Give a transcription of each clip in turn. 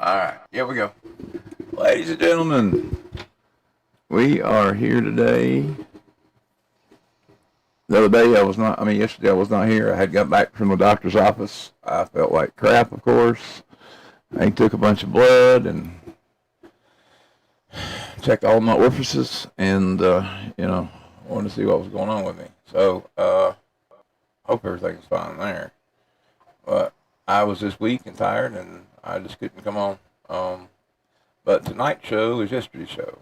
Alright, here we go. Ladies and gentlemen, we are here today. The other day yesterday I was not here. I had got back from the doctor's office. I felt like crap, of course. I took a bunch of blood and checked all my orifices and, wanted to see what was going on with me. So, hope everything's fine there. But I was just weak and tired and I just couldn't come on. But tonight's show is yesterday's show.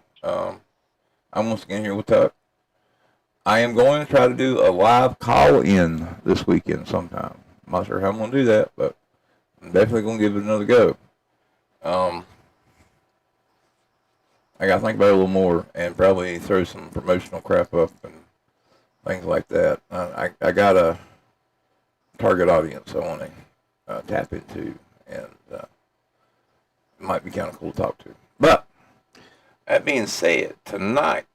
I'm once again here with Tuck. I am going to try to do a live call-in this weekend sometime. I'm not sure how I'm going to do that, but I'm definitely going to give it another go. I got to think about it a little more and probably throw some promotional crap up and things like that. I got a target audience I want to tap into, and it might be kind of cool to talk to. But that being said, tonight,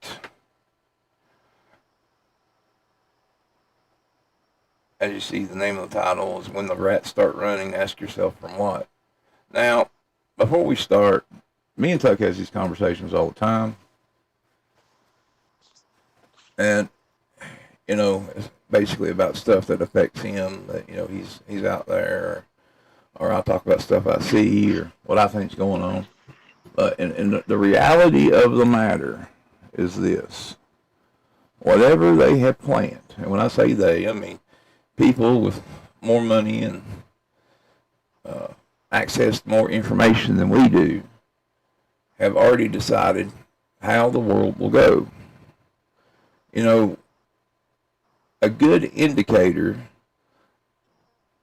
as you see, the name of the title is When the Rats Start Running, Ask Yourself From What. Now, before we start, me and Tuck has these conversations all the time. And, it's basically about stuff that affects him, that, he's out there, or I'll talk about stuff I see or what I think's going on. But and the reality of the matter is this. Whatever they have planned, and when I say they, I mean people with more money and access to more information than we do, have already decided how the world will go. A good indicator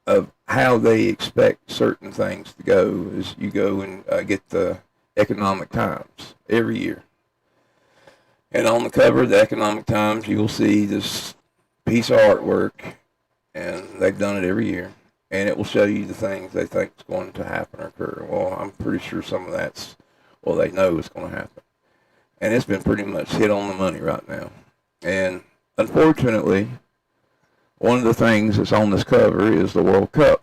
of how they expect certain things to go is you go and get the Economic Times every year. And on the cover of the Economic Times, you will see this piece of artwork, and they've done it every year, and it will show you the things they think is going to happen or occur. Well, I'm pretty sure some of that's, well, they know it's going to happen. And it's been pretty much hit on the money right now. And unfortunately, one of the things that's on this cover is the World Cup.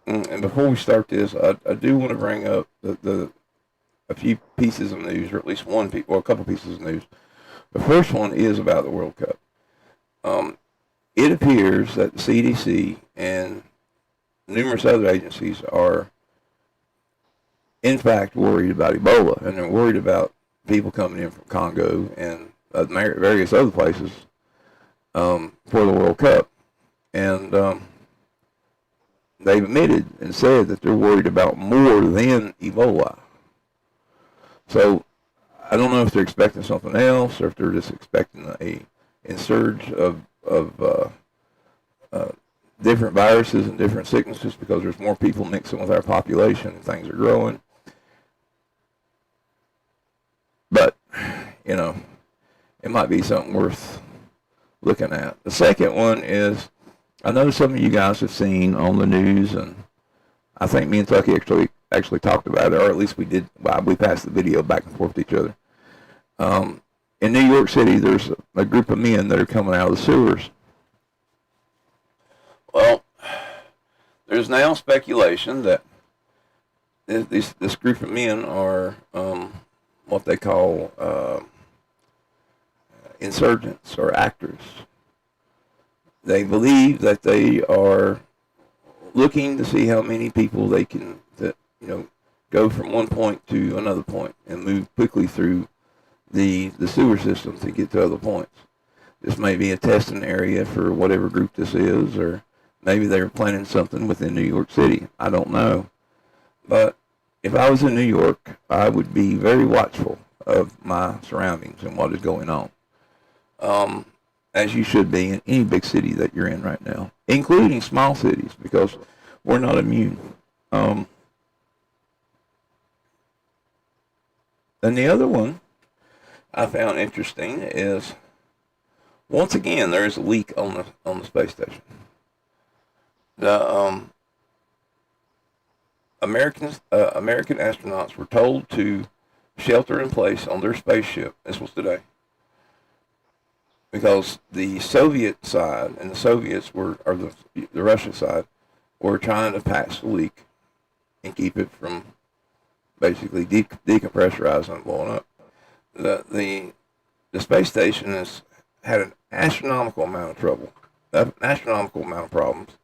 And before we start this, I do want to bring up a few pieces of news, or at least a couple pieces of news. The first one is about the World Cup. It appears that the CDC and numerous other agencies are, in fact, worried about Ebola, and they're worried about people coming in from Congo and various other places for the World Cup. And they've admitted and said that they're worried about more than Ebola. So I don't know if they're expecting something else or if they're just expecting a surge of different viruses and different sicknesses because there's more people mixing with our population and things are growing. But, it might be something worth looking at. The second one is, I know some of you guys have seen on the news, and I think me and Tucky actually talked about it, or at least we did. Well, we passed the video back and forth to each other. In New York City, there's a group of men that are coming out of the sewers. Well, there's now speculation that this group of men are what they call insurgents or actors. They believe that they are looking to see how many people they can, go from one point to another point and move quickly through the sewer system to get to other points. This may be a testing area for whatever group this is, or maybe they're planning something within New York City. I don't know. But if I was in New York, I would be very watchful of my surroundings and what is going on. As you should be in any big city that you're in right now, including small cities, because we're not immune. And the other one I found interesting is, once again, there is a leak on the space station. The American astronauts were told to shelter in place on their spaceship. This was today. Because the Soviet side and the Soviets the Russian side we're trying to patch the leak and keep it from basically decompressurizing and blowing up. The space station has had an astronomical amount of trouble, an astronomical amount of problems,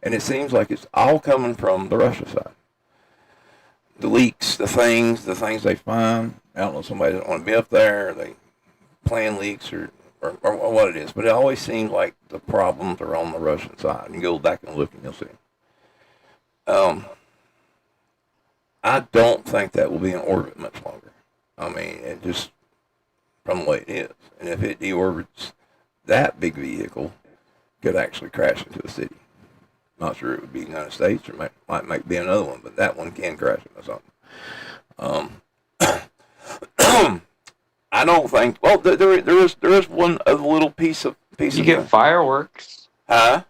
and it seems like it's all coming from the Russia side. The leaks, the things they find. I don't know, somebody doesn't want to be up there, or they plan leaks, or what it is, but it always seems like the problems are on the Russian side. You go back and look and you'll see. I don't think that will be in orbit much longer. I mean, it just, from the way it is. And if it deorbits, that big vehicle could actually crash into a city. Not sure it would be the United States, or might be another one, but that one can crash into something. I don't think. Well, there is one other little piece of. You get fireworks. Huh?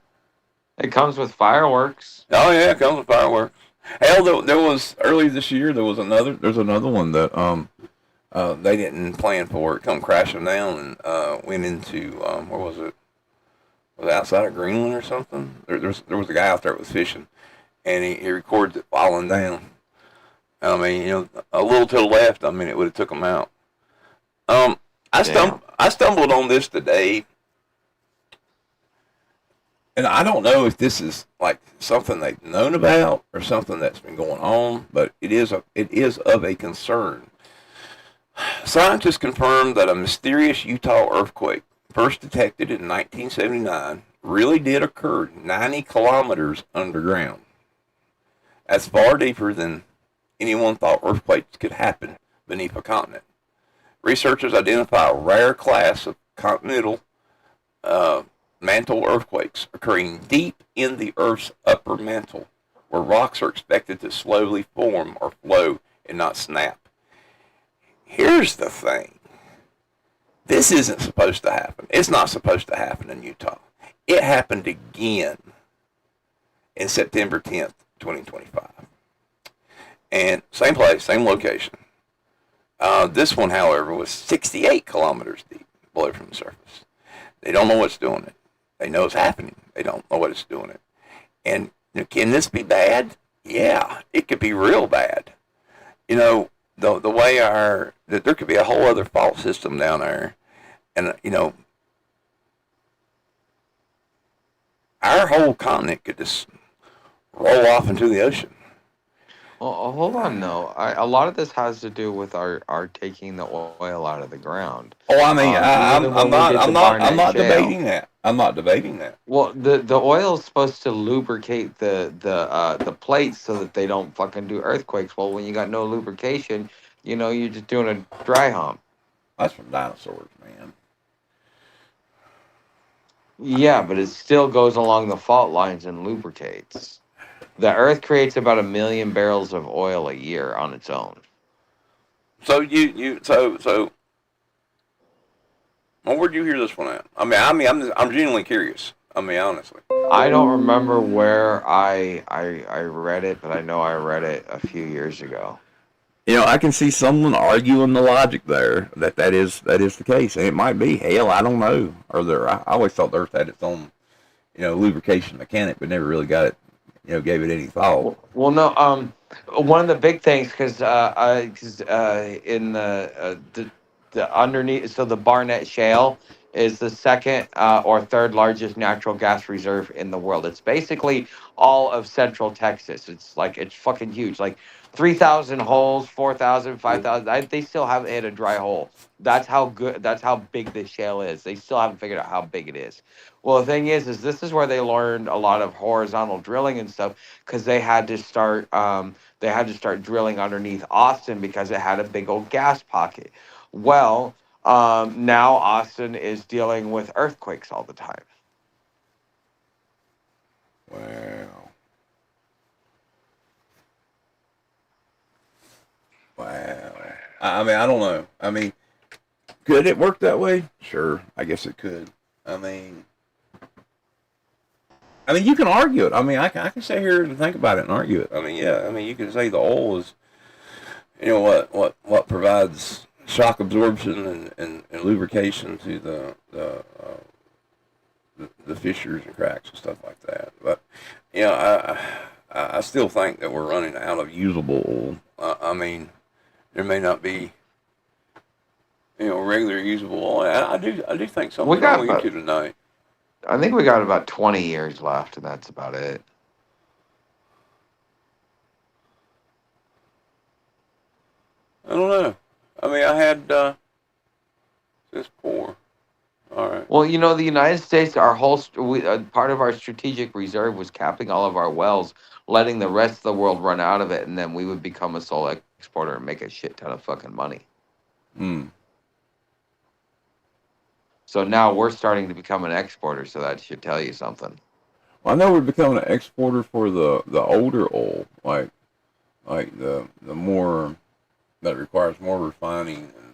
It comes with fireworks. Oh yeah, it comes with fireworks. Hell, there was earlier this year. There's another one that they didn't plan for. It come crashing down and went into where was it? Was it outside of Greenland or something? There was a guy out there that was fishing, and he records it falling down. I mean, a little to the left. I mean, it would have took him out. I stumbled on this today, and I don't know if this is like something they've known about or something that's been going on, but it is of a concern. Scientists confirmed that a mysterious Utah earthquake, first detected in 1979, really did occur 90 kilometers underground. That's far deeper than anyone thought earthquakes could happen beneath a continent. Researchers identify a rare class of continental mantle earthquakes occurring deep in the Earth's upper mantle, where rocks are expected to slowly form or flow and not snap. Here's the thing. This isn't supposed to happen. It's not supposed to happen in Utah. It happened again in September 10th, 2025. And same place, same location. This one, however, was 68 kilometers deep below from the surface. They don't know what's doing it. They know it's happening. They don't know what it's doing it. And can this be bad? Yeah, it could be real bad. The way that there could be a whole other fault system down there, and our whole continent could just roll off into the ocean. Well, hold on, though. A lot of this has to do with our taking the oil out of the ground. Oh, I mean, I'm not debating that. I'm not debating that. Well, the oil is supposed to lubricate the plates so that they don't fucking do earthquakes. Well, when you got no lubrication, you're just doing a dry hump. That's from dinosaurs, man. Yeah, but it still goes along the fault lines and lubricates. The Earth creates about 1 million barrels of oil a year on its own. So where'd you hear this one at? I'm genuinely curious. I mean, honestly. I don't remember where I read it, but I know I read it a few years ago. I can see someone arguing the logic there that is the case, and it might be. Hell, I don't know. I always thought the Earth had its own, lubrication mechanic, but never really got it. Gave it any thought. Well, no. One of the big things, because in the underneath, so the Barnett Shale is the second or third largest natural gas reserve in the world. It's basically all of Central Texas. It's fucking huge. Like 3,000 holes, 4,000, 5,000. They still haven't hit a dry hole. That's how big this shale is. They still haven't figured out how big it is. Well, the thing is this is where they learned a lot of horizontal drilling and stuff, because they had to start drilling underneath Austin because it had a big old gas pocket. Well, now Austin is dealing with earthquakes all the time. Wow. I mean, I don't know. I mean, could it work that way? Sure, I guess it could. I mean, you can argue it. I mean, I can sit here and think about it and argue it. I mean, yeah. I mean, you can say the oil is, what provides shock absorption and lubrication to the fissures and cracks and stuff like that. But you know, I still think that we're running out of usable oil. I mean, there may not be, regular usable oil. I do think We something's wrong got with you about, two tonight. I think we got about 20 years left, and that's about it. I don't know. I mean, I had this poor. All right. Well, the United States, our part of our strategic reserve was capping all of our wells, letting the rest of the world run out of it, and then we would become a sole exporter and make a shit ton of fucking money. Hmm. So now we're starting to become an exporter, so that should tell you something. Well, I know we're becoming an exporter for the older oil, like the more that requires more refining and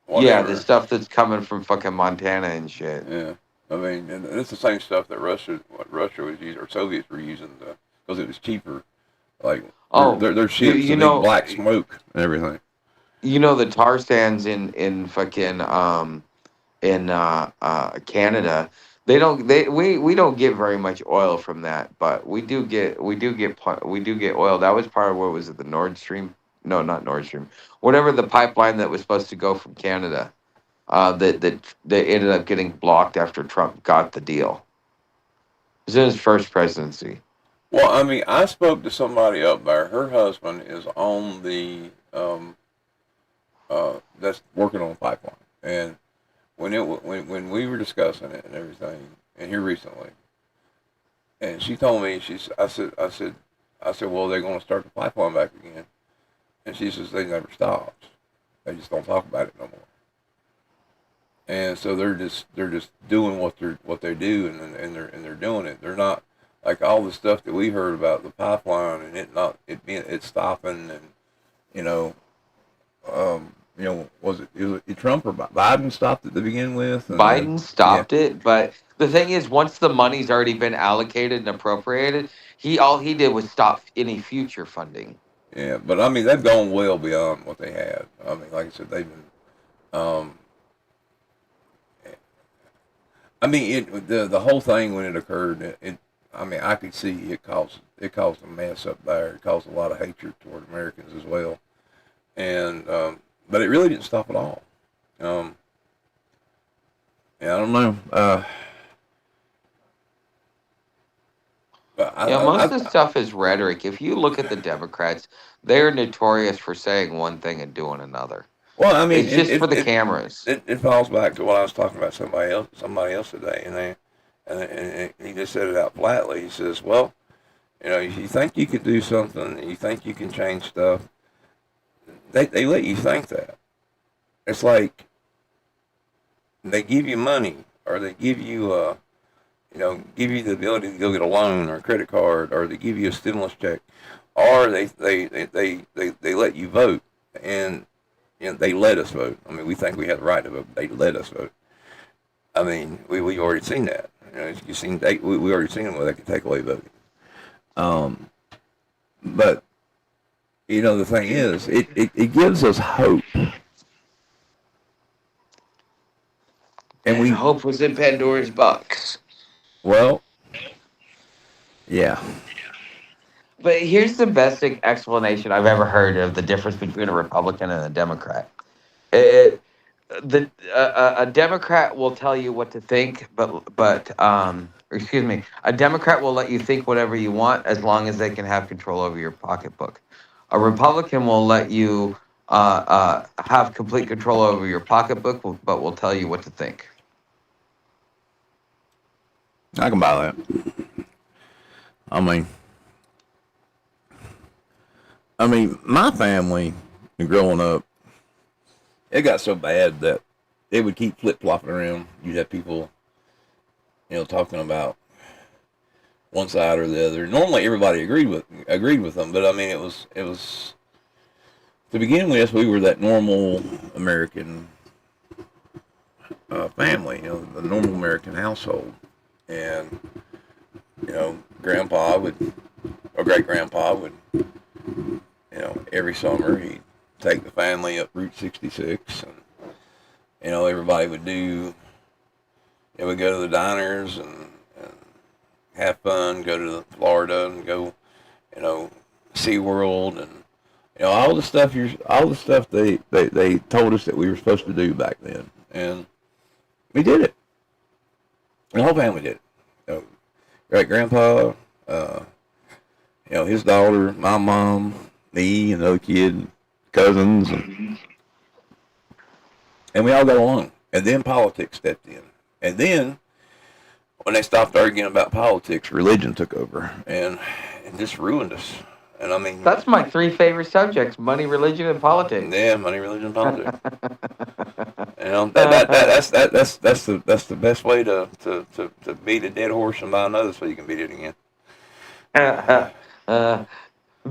Yeah, the whatever. stuff that's coming from fucking Montana and shit. Yeah. I mean, and it's the same stuff that what Russia was using, or Soviets were using, because it was cheaper. Like Oh, their you ships, the you big know black smoke and everything. the tar sands in fucking in Canada. We don't get very much oil from that, but we do get oil. That was part of what was it, the Nord Stream? No, not Nord Stream. Whatever the pipeline that was supposed to go from Canada, that ended up getting blocked after Trump got the deal. It was in his first presidency. Well, I mean, I spoke to somebody up there. Her husband is on the that's working on the pipeline, and when we were discussing it and everything, and here recently, and she told me I said, well, they're going to start the pipeline back again, and she says they never stopped. They just don't talk about it no more. And so they're just doing what they do, and they're doing it. They're not like all the stuff that we heard about the pipeline and it stopping, and you know was it Trump or Biden stopped it to begin with, and then Biden yeah. stopped it, but the thing is, once the money's already been allocated and appropriated, all he did was stop any future funding. Yeah, but I mean they've gone well beyond what they had. I mean, like I said, they've been. Um, I mean, the whole thing when it occurred, I mean, I could see it caused a mess up there. It caused a lot of hatred toward Americans as well, and but it really didn't stop at all. Um, yeah, I don't know. But Yeah, most of the I stuff is rhetoric. If you look at the Democrats, they're notorious for saying one thing and doing another. well, I mean, It's just for the cameras. it falls back to what I was talking about somebody else today, and he just said it out flatly. He says, well, if you think you can do something, you think you can change stuff, they let you think that. It's like they give you money, or they give you the ability to go get a loan or a credit card, or they give you a stimulus check, or they let you vote, and they let us vote. I mean, we think we have the right to vote, but they let us vote. I mean, we've already seen that. You've seen we already seen them where they can take away voting. Um, but the thing is, it gives us hope, and And we hope was in Pandora's box. well, yeah. But here's the best explanation I've ever heard of the difference between a Republican and a Democrat. It, a Democrat will tell you what to think, or excuse me, a Democrat will let you think whatever you want as long as they can have control over your pocketbook. A Republican will let you have complete control over your pocketbook, but will tell you what to think. I can buy that. I mean, my family, growing up, it got so bad that they would keep flip flopping around. You'd have people, talking about one side or the other. Normally, everybody agreed with them, but I mean, it was to begin with. We were that normal American family, the normal American household, and Grandpa would, or great grandpa would, every summer he'd take the family up Route 66, and everybody would do. They would go to the diners and have fun, go to Florida and go, you know, SeaWorld and all the stuff they told us that we were supposed to do back then, and we did it. The whole family did it. Great grandpa, his daughter, my mom, me, and the other kid, cousins, and we all got along. And then politics stepped in, and then when they stopped arguing about politics, religion took over and just ruined us. And I mean, that's my three favorite subjects: money, religion, and politics. Yeah, money, religion, politics. That's the best way to beat a dead horse and buy another so you can beat it again.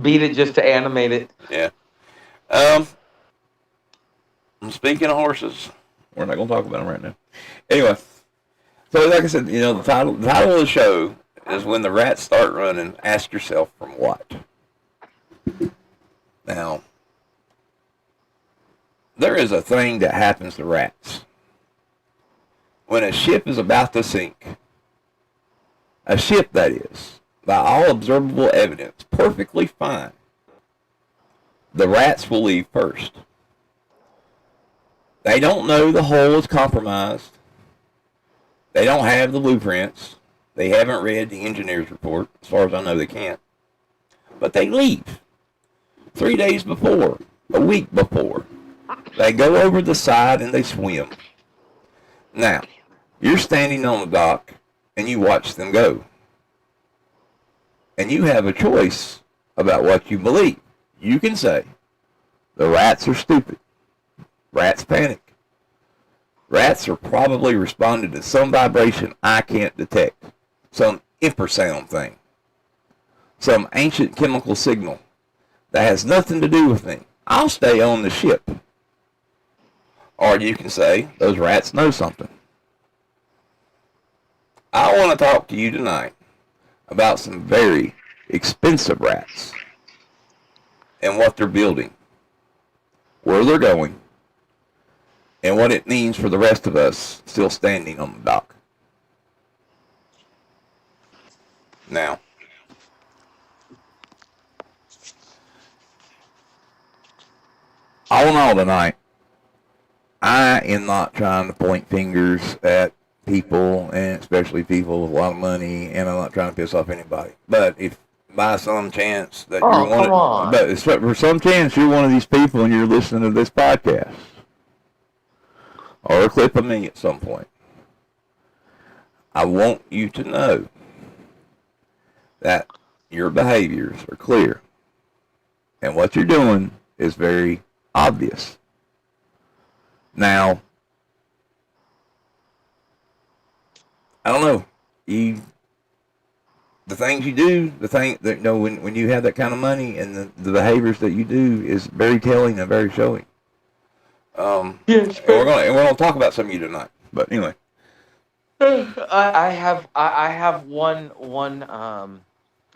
Beat it just to animate it. Yeah. Speaking of horses, we're not going to talk about them right now. Anyway, so like I said, the title of the show is When the Rats Start Running, Ask Yourself from What? Now, there is a thing that happens to rats. When a ship is about to sink, a ship that is, by all observable evidence, perfectly fine, the rats will leave first. They don't know the hull is compromised. They don't have the blueprints. They haven't read the engineer's report. As far as I know, they can't. But they leave. 3 days before, a week before. They go over the side and they swim. Now, you're standing on the dock and you watch them go. And you have a choice about what you believe. You can say, the rats are stupid. Rats panic. Rats are probably responding to some vibration I can't detect. Some infrasound thing. Some ancient chemical signal that has nothing to do with me. I'll stay on the ship. Or you can say, those rats know something. I want to talk to you tonight about some very expensive rats and what they're building, where they're going, and what it means for the rest of us still standing on the dock. Now, all in all tonight, I am not trying to point fingers at people, and especially people with a lot of money, and I'm not trying to piss off anybody. But if by some chance that for some chance you're one of these people and you're listening to this podcast, or a clip of me at some point, I want you to know that your behaviors are clear, and what you're doing is very obvious. Now, I don't know. The things you do, the thing that when you have that kind of money, and the behaviors that you do is very telling and very showing. Yes, and we're gonna talk about some of you tonight. But anyway, I have one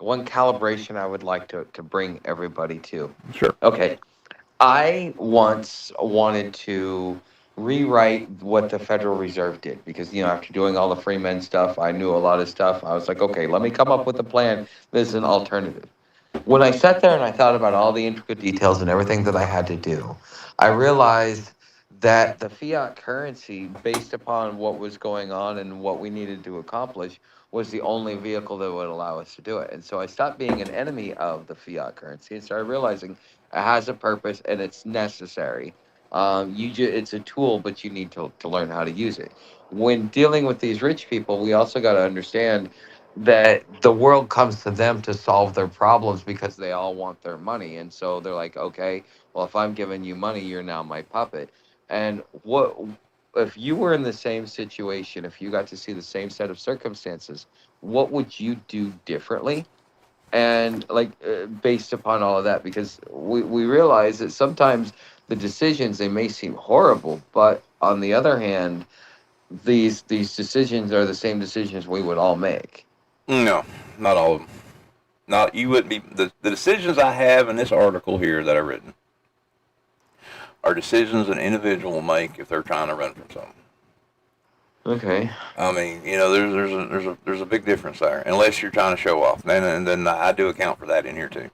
calibration I would like to bring everybody to. sure. Okay. I once wanted to rewrite what the Federal Reserve did because, after doing all the free men stuff, I knew a lot of stuff. I was like, okay, let me come up with a plan. This is an alternative. When I sat there and I thought about all the intricate details and everything that I had to do, I realized that the fiat currency, based upon what was going on and what we needed to accomplish, was the only vehicle that would allow us to do it. And so I stopped being an enemy of the fiat currency and started realizing it has a purpose and it's necessary. It's a tool, but you need to learn how to use it. When dealing with these rich people, we also got to understand that the world comes to them to solve their problems because they all want their money. And so they're like, okay, well, if I'm giving you money, you're now my puppet. And what if you were in the same situation, if you got to see the same set of circumstances, what would you do differently? And based upon all of that, because we realize that sometimes the decisions, they may seem horrible, but on the other hand, these decisions are the same decisions we would all make. No, not all of them. Not you wouldn't be the decisions I have in this article here that I've written are decisions an individual will make if they're trying to run from something. Okay. I mean, there's a big difference there, unless you're trying to show off. And then I do account for that in here too.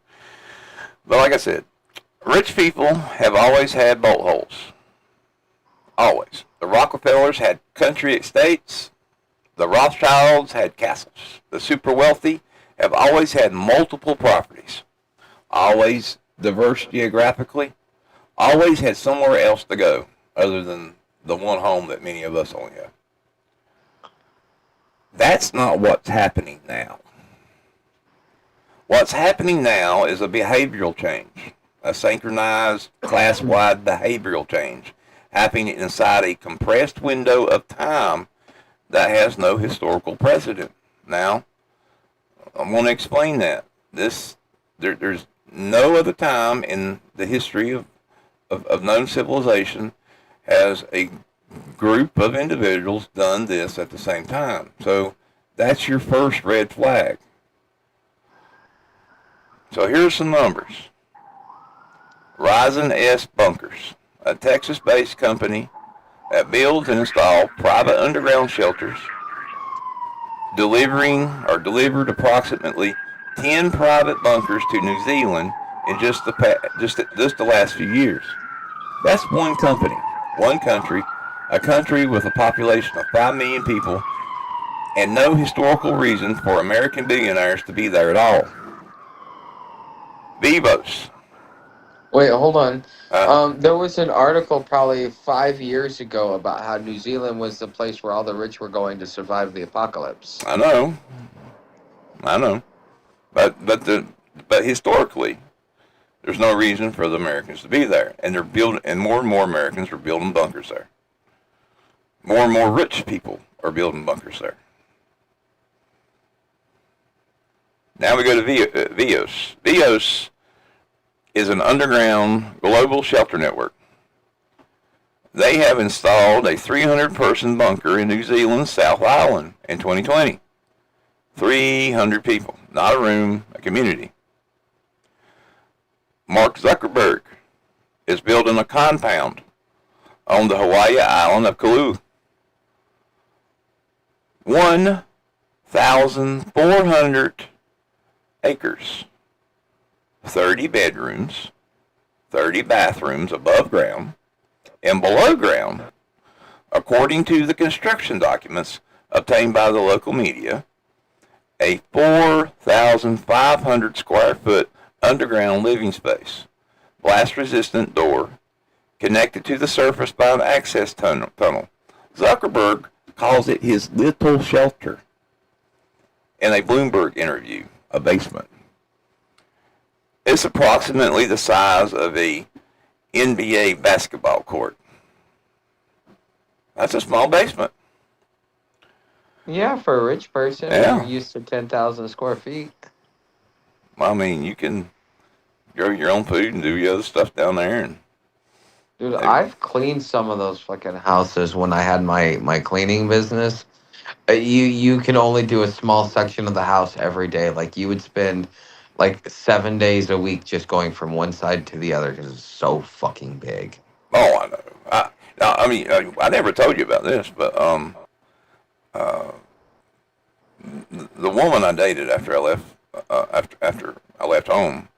But like I said, rich people have always had bolt holes. Always. The Rockefellers had country estates. The Rothschilds had castles. The super wealthy have always had multiple properties. Always diverse geographically. Always had somewhere else to go other than the one home that many of us only have. That's not what's happening now. What's happening now is a behavioral change, a synchronized class-wide behavioral change happening inside a compressed window of time that has no historical precedent. Now, I'm going to explain that. There's no other time in the history of known civilization has a group of individuals done this at the same time. So that's your first red flag. So here's some numbers. Rising S Bunkers, a Texas-based company that builds and installs private underground shelters, delivered approximately 10 private bunkers to New Zealand in just the last few years. That's one company, one country, a country with a population of 5 million people, and no historical reason for American billionaires to be there at all. Vivos. Wait, hold on. Uh, There was an article probably 5 years ago about how New Zealand was the place where all the rich were going to survive the apocalypse. I know, I know, but historically, there's no reason for the Americans to be there, and and more Americans are building bunkers there. More and more rich people are building bunkers there. Now we go to Vios. Vios is an underground global shelter network. They have installed a 300-person bunker in New Zealand's South Island in 2020. 300 people, not a room, a community. Mark Zuckerberg is building a compound on the Hawaii island of Kauai. 1,400 acres, 30 bedrooms, 30 bathrooms above ground and below ground, according to the construction documents obtained by the local media, a 4,500 square foot underground living space, blast-resistant door, connected to the surface by an access tunnel. Zuckerberg calls it his little shelter in a Bloomberg interview, a basement. It's approximately the size of a NBA basketball court. That's a small basement. Yeah, for a rich person, when you're Yeah. used to 10,000 square feet. I mean, you can grow your own food and do your other stuff down there. And Dude, maybe, I've cleaned some of those fucking houses when I had my cleaning business. You can only do a small section of the house every day. Like you would spend like 7 days a week just going from one side to the other because it's so fucking big. oh, I know. I never told you about this, but uh, the woman I dated after I left, after I left home,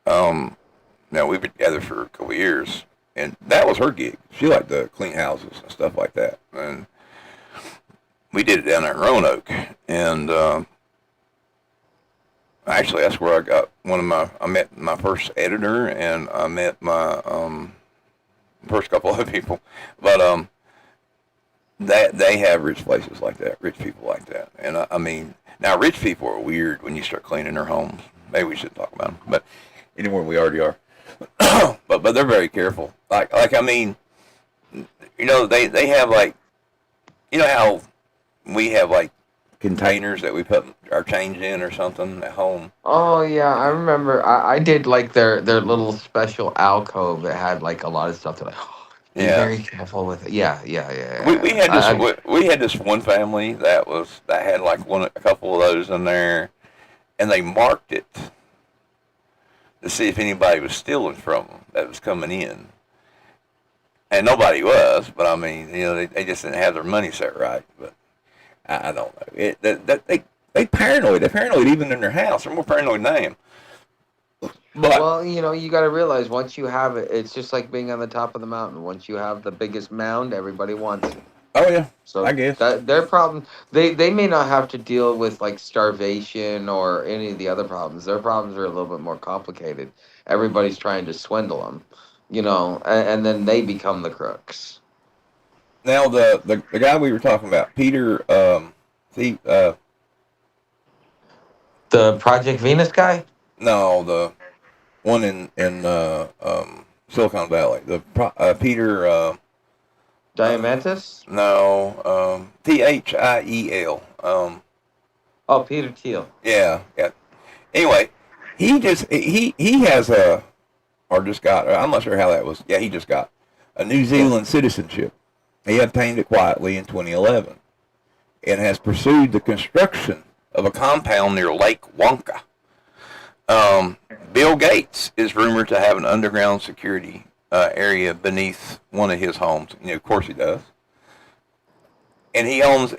now we've been together for a couple of years, and that was her gig. She liked to clean houses and stuff like that, and we did it down there in Roanoke, and actually that's where I met my first editor, and I met my first couple of people, but that they have rich places like that, rich people like that, and I mean, now rich people are weird when you start cleaning their homes. Maybe we should talk about them, but anywhere we already are. but they're very careful. Like I mean, they have like, how we have like containers that we put our change in or something at home. Oh yeah, I remember. I did like their little special alcove that had like a lot of stuff. That like, be Yeah, very careful with it. Yeah, yeah, yeah, we yeah. had this we had this one family that had like a couple of those in there, and they marked it to see if anybody was stealing from them that was coming in. And nobody was, but I mean, they just didn't have their money set right. But I don't know. They paranoid. They're paranoid even in their house. They're more paranoid than I am. But Well, you got to realize once you have it, it's just like being on the top of the mountain. Once you have the biggest mound, everybody wants it. oh yeah, I So guess. that their problem, they may not have to deal with like starvation or any of the other problems. Their problems are a little bit more complicated. Everybody's trying to swindle them, and then they become the crooks. Now the guy we were talking about, Peter, he The Project Venus guy, no, the one in Silicon Valley, Peter, Diamantis. no, Thiel, Oh, Peter Thiel. yeah, yeah. Anyway, he has or just got, I'm not sure how that was. Yeah, he just got a New Yeah. Zealand citizenship. He obtained it quietly in 2011 and has pursued the construction of a compound near Lake Wonka. Bill Gates is rumored to have an underground security area beneath one of his homes. Of course he does. And he owns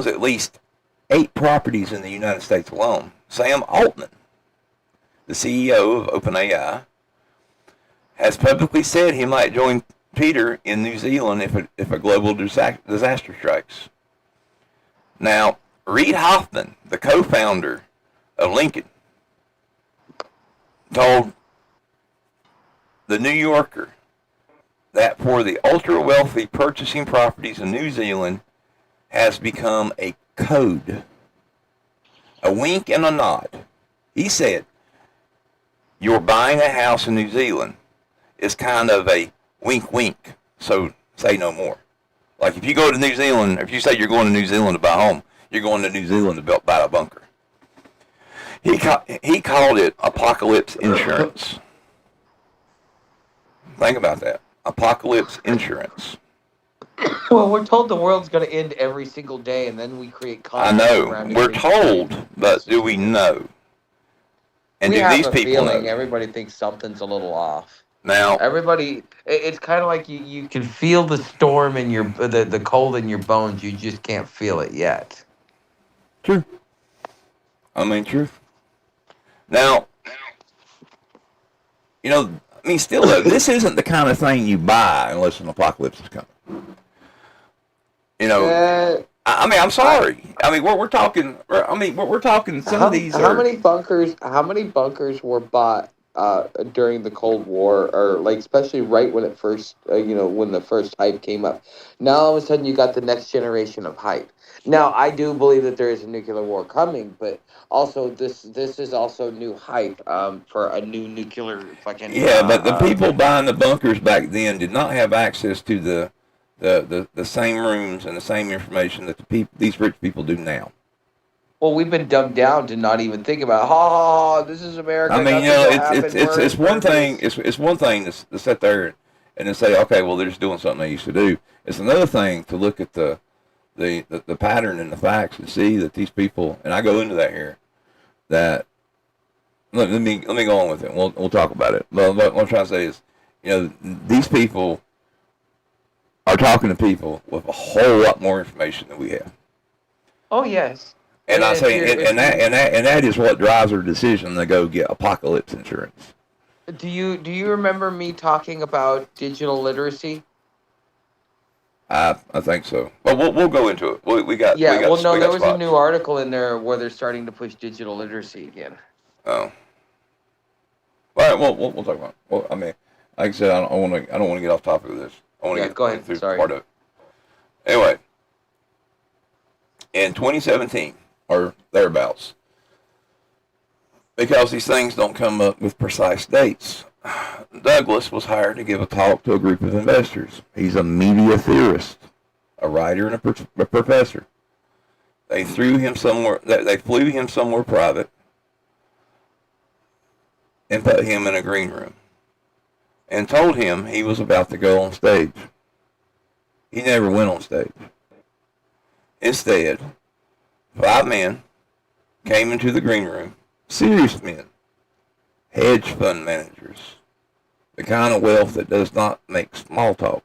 at least 8 properties in the United States alone. Sam Altman, the CEO of OpenAI, has publicly said he might join Peter in New Zealand if a global disaster strikes. Now, Reid Hoffman, the co-founder of Lincoln, told the New Yorker that for the ultra-wealthy, purchasing properties in New Zealand has become a code. A wink and a nod. He said, you're buying a house in New Zealand is kind of a wink wink, so say no more. Like if you go to New Zealand, if you say you're going to New Zealand to buy a home, you're going to New Zealand to buy a bunker. He called it apocalypse insurance. Think about that. Apocalypse insurance. Well, we're told the world's going to end every single day, and then we create I content know. around We're it. told, but do we know? And We do have these a people feeling know? everybody thinks something's a little off. Now, Everybody, it's kind of like you can feel the storm in the cold in your bones. You just can't feel it yet. true. I mean, true. Now, still though, this isn't the kind of thing you buy unless an apocalypse is coming. I mean, I'm sorry. I mean, we're talking. I mean, we're talking. Some of these How are. many bunkers? How many bunkers were bought during the Cold War, or like especially right when it first, when the first hype came up? Now all of a sudden you got the next generation of hype. Now I do believe that there is a nuclear war coming, but also this is also new hype for a new nuclear fucking. Yeah, but the people buying the bunkers back then did not have access to the same rooms and the same information that these rich people do now. Well, we've been dumbed down to not even think about. Ha! This is America. I mean, it's one thing. Purpose. It's one thing to sit there and to say, okay, well, they're just doing something they used to do. It's another thing to look at the pattern and the facts and see that these people, and I go into that here, that let me go on with it. We'll talk about it. But what I'm trying to say is, these people are talking to people with a whole lot more information than we have. Oh yes. And I say, and that is what drives their decision to go get apocalypse insurance. Do you remember me talking about digital literacy? I think so. Well, we'll go into it. We got. Yeah. We got, Well, no, we there got was spots. a new article in there where they're starting to push digital literacy again. Oh. All right. Well, we'll talk about it. Well, I mean, like I said, I don't want to get off topic of this. I want to get go ahead. through Sorry. part of it. Anyway, in 2017 or thereabouts, because these things don't come up with precise dates, Douglas was hired to give a talk to a group of investors. He's a media theorist, a writer, and a professor. They threw him somewhere. They flew him somewhere private and put him in a green room and told him he was about to go on stage. He never went on stage. Instead, 5 men came into the green room, serious men, hedge fund managers, the kind of wealth that does not make small talk.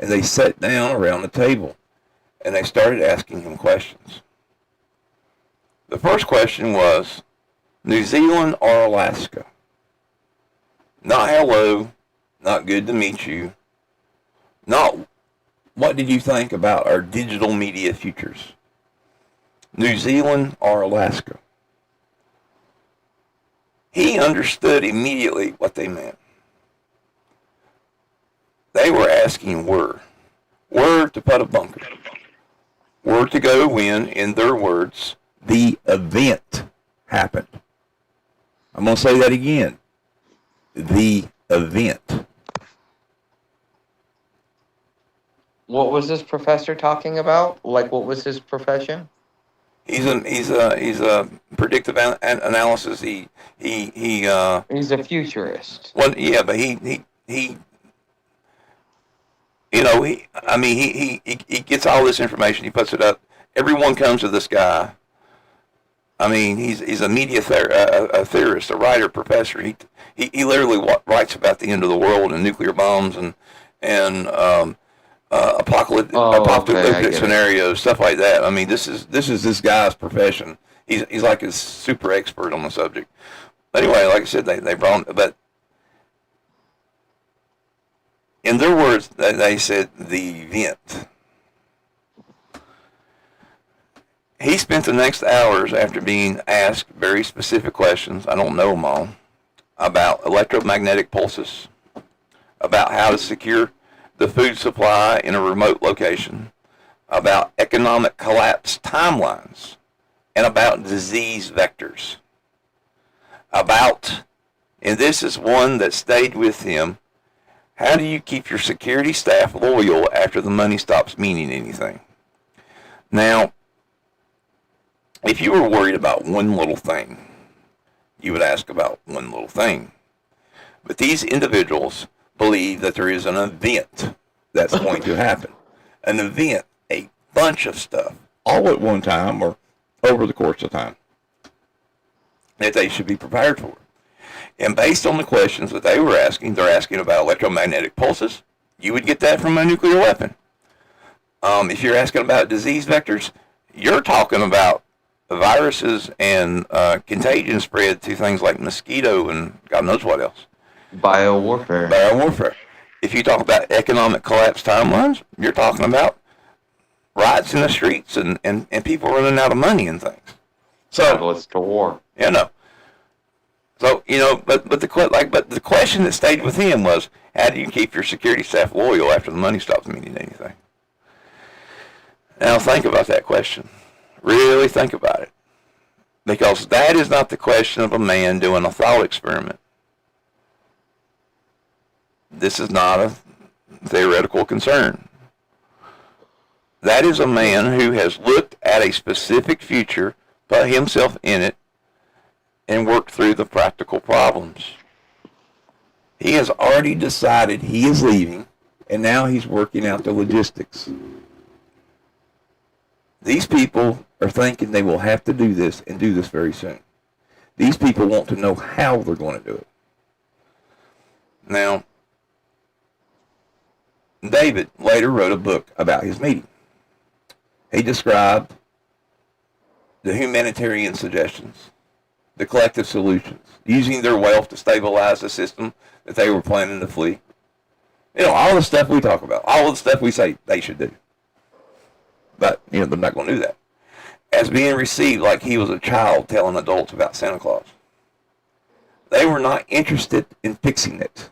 and they sat down around the table, and they started asking him questions. The first question was, New Zealand or Alaska? Not hello, not good to meet you, not what did you think about our digital media futures? New Zealand or Alaska? He understood immediately what they meant. They were asking where to put a bunker, where to go when, in their words, the event happened. I'm going to say that again. The event. What was this professor talking about? Like, what was his profession? He's a predictive analysis. He's a futurist. Well, yeah, but he he gets all this information. He puts it up. Everyone comes to this guy. I mean, he's a media a theorist, a writer, professor. He literally writes about the end of the world and nuclear bombs and apocalyptic scenarios, stuff like that. I mean, this is this guy's profession. He's like a super expert on the subject. Anyway, like I said, they brought him, but in their words, they said the event. He spent the next hours after being asked very specific questions, I don't know them all, about electromagnetic pulses, about how to secure the food supply in a remote location, about economic collapse timelines, and about disease vectors. About, and this is one that stayed with him, how do you keep your security staff loyal after the money stops meaning anything? Now, if you were worried about one little thing, you would ask about one little thing. But these individuals believe that there is an event that's going to happen. An event, a bunch of stuff, all at one time or over the course of time, that they should be prepared for. And based on the questions that they were asking, they're asking about electromagnetic pulses. You would get that from a nuclear weapon. If you're asking about disease vectors, you're talking about viruses and contagion spread to things like mosquito and God knows what else. Biowarfare. If you talk about economic collapse timelines, you're talking about riots in the streets and people running out of money and things. So it's to war. Yeah, no. So but the question that stayed with him was, how do you keep your security staff loyal after the money stops meaning anything? Now think about that question. Really think about it. Because that is not the question of a man doing a thought experiment. This is not a theoretical concern. That is a man who has looked at a specific future, put himself in it, and worked through the practical problems. He has already decided he is leaving, and now he's working out the logistics. These people are thinking they will have to do this and do this very soon. These people want to know how they're going to do it. Now, David later wrote a book about his meeting. He described the humanitarian suggestions, the collective solutions, using their wealth to stabilize the system that they were planning to flee. All the stuff we talk about, all the stuff we say they should do. But, they're not going to do that. As being received like he was a child telling adults about Santa Claus. They were not interested in fixing it.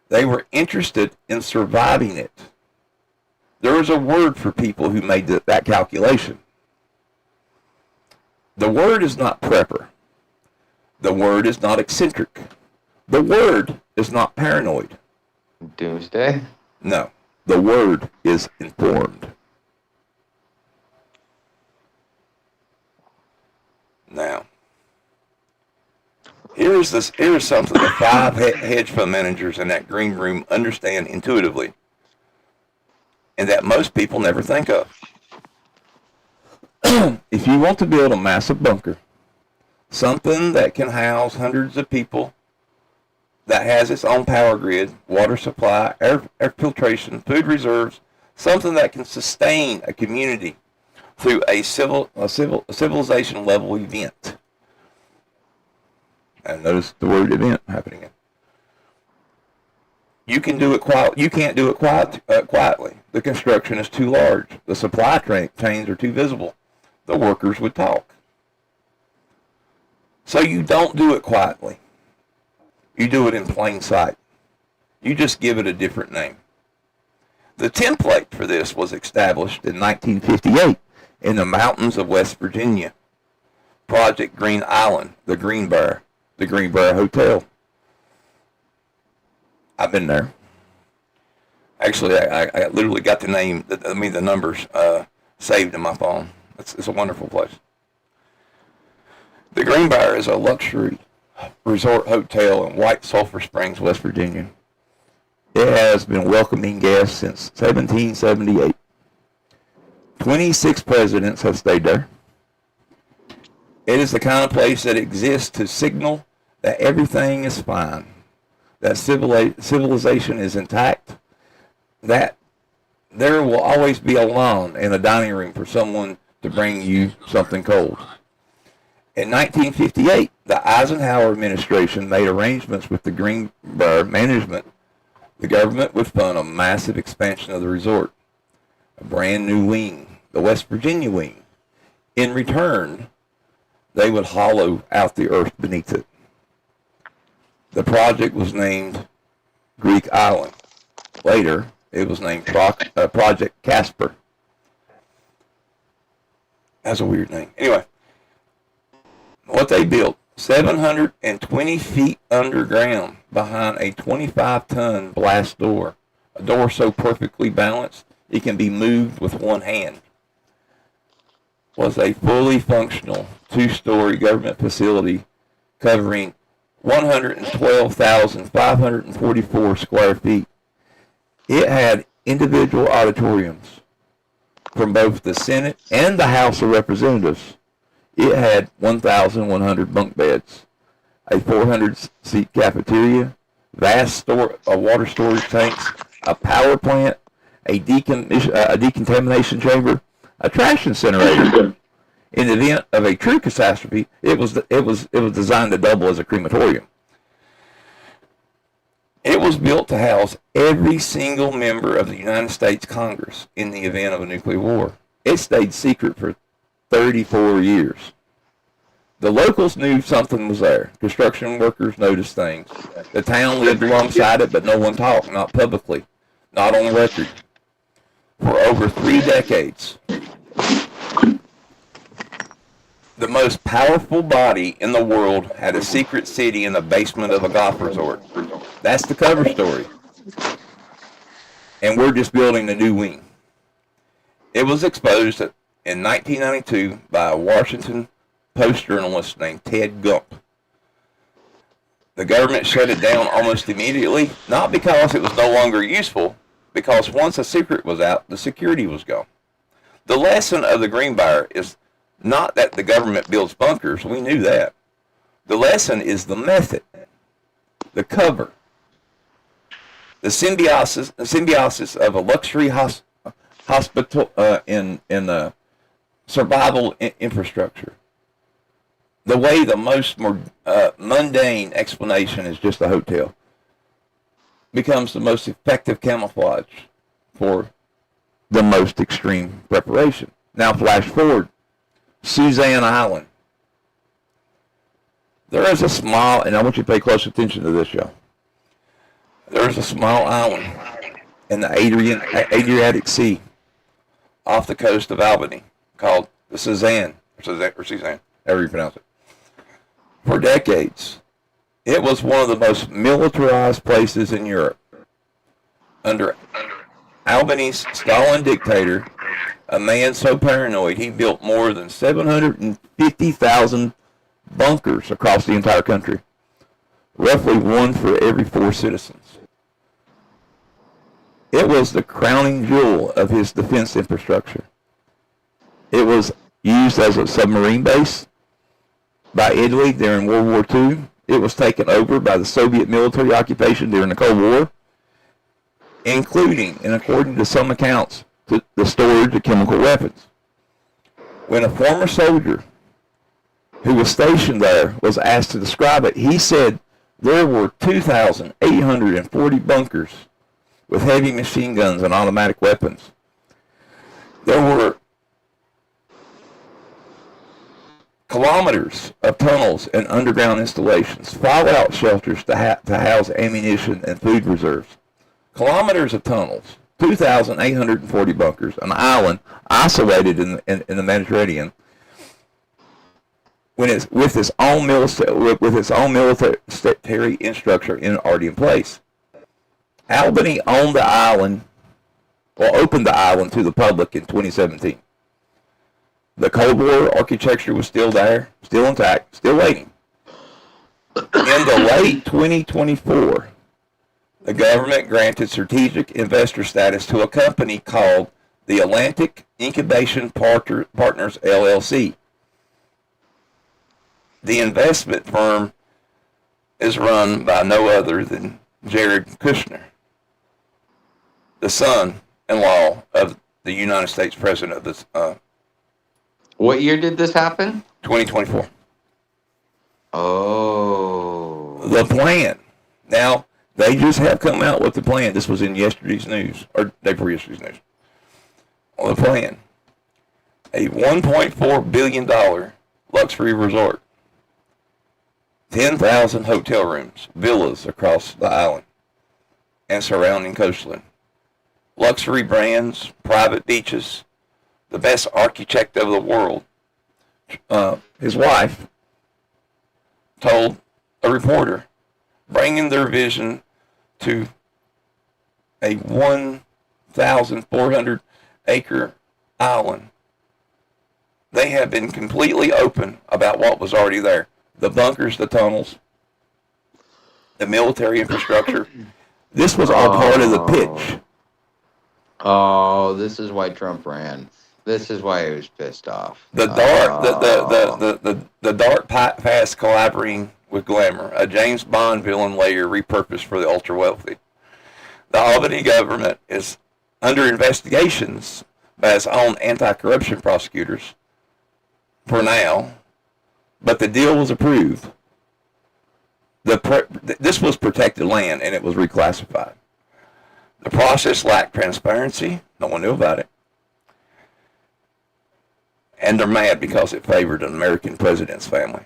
They were interested in surviving it. There is a word for people who made that calculation. The word is not prepper. The word is not eccentric. The word is not paranoid. Doomsday? No. The word is informed. Now, here's something the 5 hedge fund managers in that green room understand intuitively, and that most people never think of. If you want to build a massive bunker, something that can house hundreds of people that has its own power grid, water supply, air filtration, food reserves, something that can sustain a community through a civilization level event. And notice the word event happening in. You can do it You can't do it quietly. The construction is too large. The supply chains are too visible. The workers would talk. So you don't do it quietly. You do it in plain sight. You just give it a different name. The template for this was established in 1958 in the mountains of West Virginia. Project Green Island, the Greenbrier Hotel. I've been there. Actually, I literally got the numbers saved in my phone. It's a wonderful place. The Greenbrier is a luxury resort hotel in White Sulphur Springs, West Virginia. It has been welcoming guests since 1778. 26 presidents have stayed there. It is the kind of place that exists to signal that everything is fine, that civilization is intact, that there will always be a lawn in the dining room for someone to bring you something cold. In 1958, the Eisenhower administration made arrangements with the Greenbrier management. The government would fund a massive expansion of the resort, a brand new wing, the West Virginia wing. In return, they would hollow out the earth beneath it. The project was named Greek Island. Later, it was named Project Casper. That's a weird name. Anyway, what they built, 720 feet underground behind a 25-ton blast door, a door so perfectly balanced it can be moved with one hand, was a fully functional two-story government facility covering 112,544 square feet. It had individual auditoriums from both the Senate and the House of Representatives. It had 1,100 bunk beds, a 400-seat cafeteria, vast water storage tanks, a power plant, a decontamination chamber, a trash incinerator. In the event of a true catastrophe, it was designed to double as a crematorium. It was built to house every single member of the United States Congress in the event of a nuclear war. It stayed secret for 34 years. The locals knew something was there. Construction workers noticed things. The town lived alongside it, but no one talked, not publicly, not on record. For over 3 decades, the most powerful body in the world had a secret city in the basement of a golf resort. That's the cover story. And we're just building a new wing. It was exposed in 1992 by a Washington Post journalist named Ted Gump. The government shut it down almost immediately, not because it was no longer useful, because once a secret was out, the security was gone. The lesson of the Greenbrier is not that the government builds bunkers. We knew that. The lesson is the method, the cover, the symbiosis of a luxury hospital in the survival infrastructure. The way the most mundane explanation is just a hotel becomes the most effective camouflage for the most extreme preparation. Now flash forward, Suzanne Island. There is a small, and I want you to pay close attention to this, y'all. There is a small island in the Adriatic Sea off the coast of Albany called the Suzanne, however you pronounce it. For decades, it was one of the most militarized places in Europe. Under Albany's Stalin dictator, a man so paranoid he built more than 750,000 bunkers across the entire country, roughly one for every 4 citizens. It was the crowning jewel of his defense infrastructure. It was used as a submarine base by Italy during World War II it was taken over by the Soviet military occupation during the Cold War, including, and according to some accounts, the storage of chemical weapons. When a former soldier who was stationed there was asked to describe it, he said there were 2,840 bunkers with heavy machine guns and automatic weapons. There were kilometers of tunnels and underground installations, fallout shelters to house ammunition and food reserves. Kilometers of tunnels, 2,840 bunkers, an island isolated in the Mediterranean, when it's with its own military infrastructure already in place. Albany owned the island, or opened the island to the public in 2017. The Cold War architecture was still there, still intact, still waiting. In the late 2024, the government granted strategic investor status to a company called the Atlantic Incubation Partners, LLC. The investment firm is run by no other than Jared Kushner, the son-in-law of the United States President of this. What year did this happen? 2024. Oh. The plan. Now, they just have come out with the plan. This was in yesterday's news, or day before yesterday's news. On the plan, a $1.4 billion luxury resort, 10,000 hotel rooms, villas across the island and surrounding coastline, luxury brands, private beaches, the best architect of the world. His wife told a reporter, bringing their vision to a 1,400 acre island. They have been completely open about what was already there. The bunkers, the tunnels, the military infrastructure. This was all part of the pitch. Oh, this is why Trump ran. This is why he was pissed off. The dark past collaborating with glamour, a James Bond villain layer repurposed for the ultra wealthy. The Albany government is under investigations by its own anti-corruption prosecutors for now, but the deal was approved. This was protected land and it was reclassified. The process lacked transparency. No one knew about it. And they're mad because it favored an American president's family.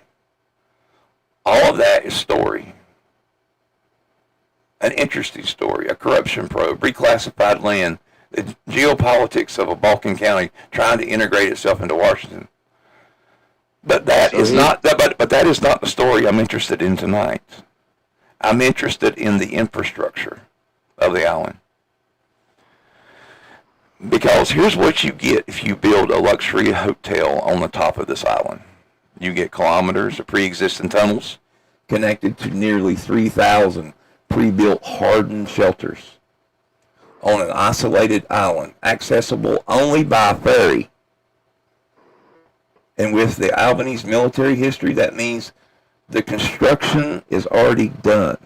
All of that is story. An interesting story, a corruption probe, reclassified land, the geopolitics of a Balkan county trying to integrate itself into Washington. But that is not the story I'm interested in tonight. I'm interested in the infrastructure of the island. Because here's what you get if you build a luxury hotel on the top of this island. You get kilometers of pre-existing tunnels connected to nearly 3,000 pre-built hardened shelters on an isolated island, accessible only by ferry. And with the Albany's military history, that means the construction is already done.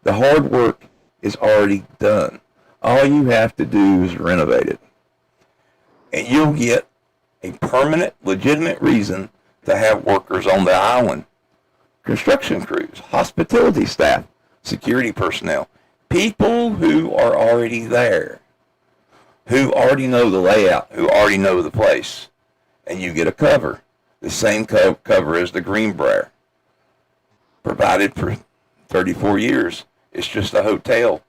The hard work is already done. All you have to do is renovate it. And you'll get a permanent, legitimate reason to have workers on the island. Construction crews, hospitality staff, security personnel, people who are already there, who already know the layout, who already know the place. And you get a cover, the same cover as the Greenbrier, provided for 34 years. It's just a hotel.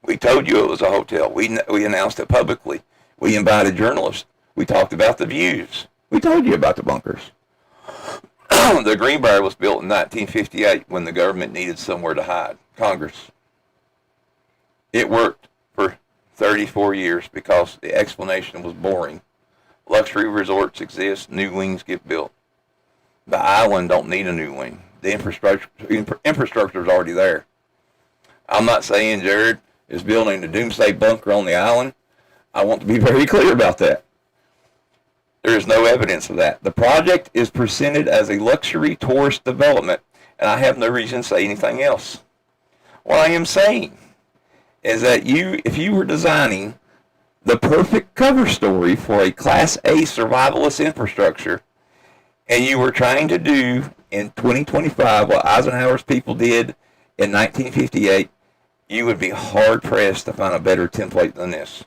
We told you it was a hotel. We announced it publicly. We invited journalists. We talked about the views. We told you about the bunkers. The Greenbrier was built in 1958 when the government needed somewhere to hide. Congress. It worked for 34 years because the explanation was boring. Luxury resorts exist. New wings get built. The island don't need a new wing. The infrastructure is already there. I'm not saying Jared is building a doomsday bunker on the island. I want to be very clear about that. There is no evidence of that. The project is presented as a luxury tourist development and I have no reason to say anything else. What I am saying is that if you were designing the perfect cover story for a Class A survivalist infrastructure, and you were trying to do in 2025 what Eisenhower's people did in 1958, you would be hard-pressed to find a better template than this.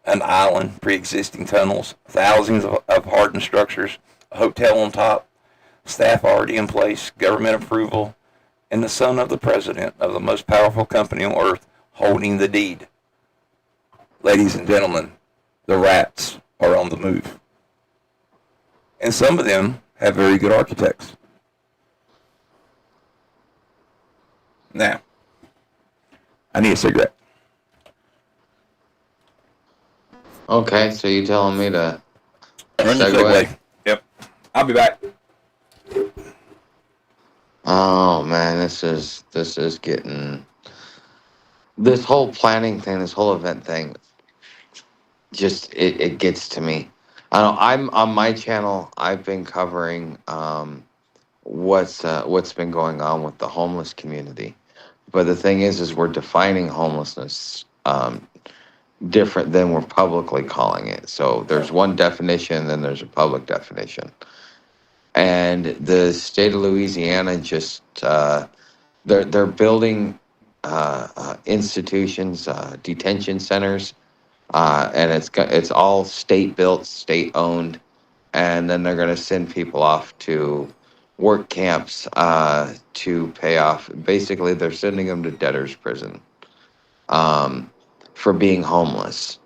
An island, pre-existing tunnels, thousands of hardened structures, a hotel on top, staff already in place, government approval, and the son of the president of the most powerful company on earth holding the deed. Ladies and gentlemen, the rats are on the move. And some of them have very good architects. Now, I need a cigarette. Okay, so you telling me to Run the segue. Yep. I'll be back. Oh man, this is getting this whole planning thing, this whole event thing. Just it gets to me. I know I'm on my channel. I've been covering what's been going on with the homeless community. But the thing is we're defining homelessness different than we're publicly calling it. So there's one definition, then there's a public definition. And the state of Louisiana just they're building institutions, detention centers, and it's all state built, state owned, and then they're going to send people off to work camps to pay off. Basically, they're sending them to debtor's prison for being homeless.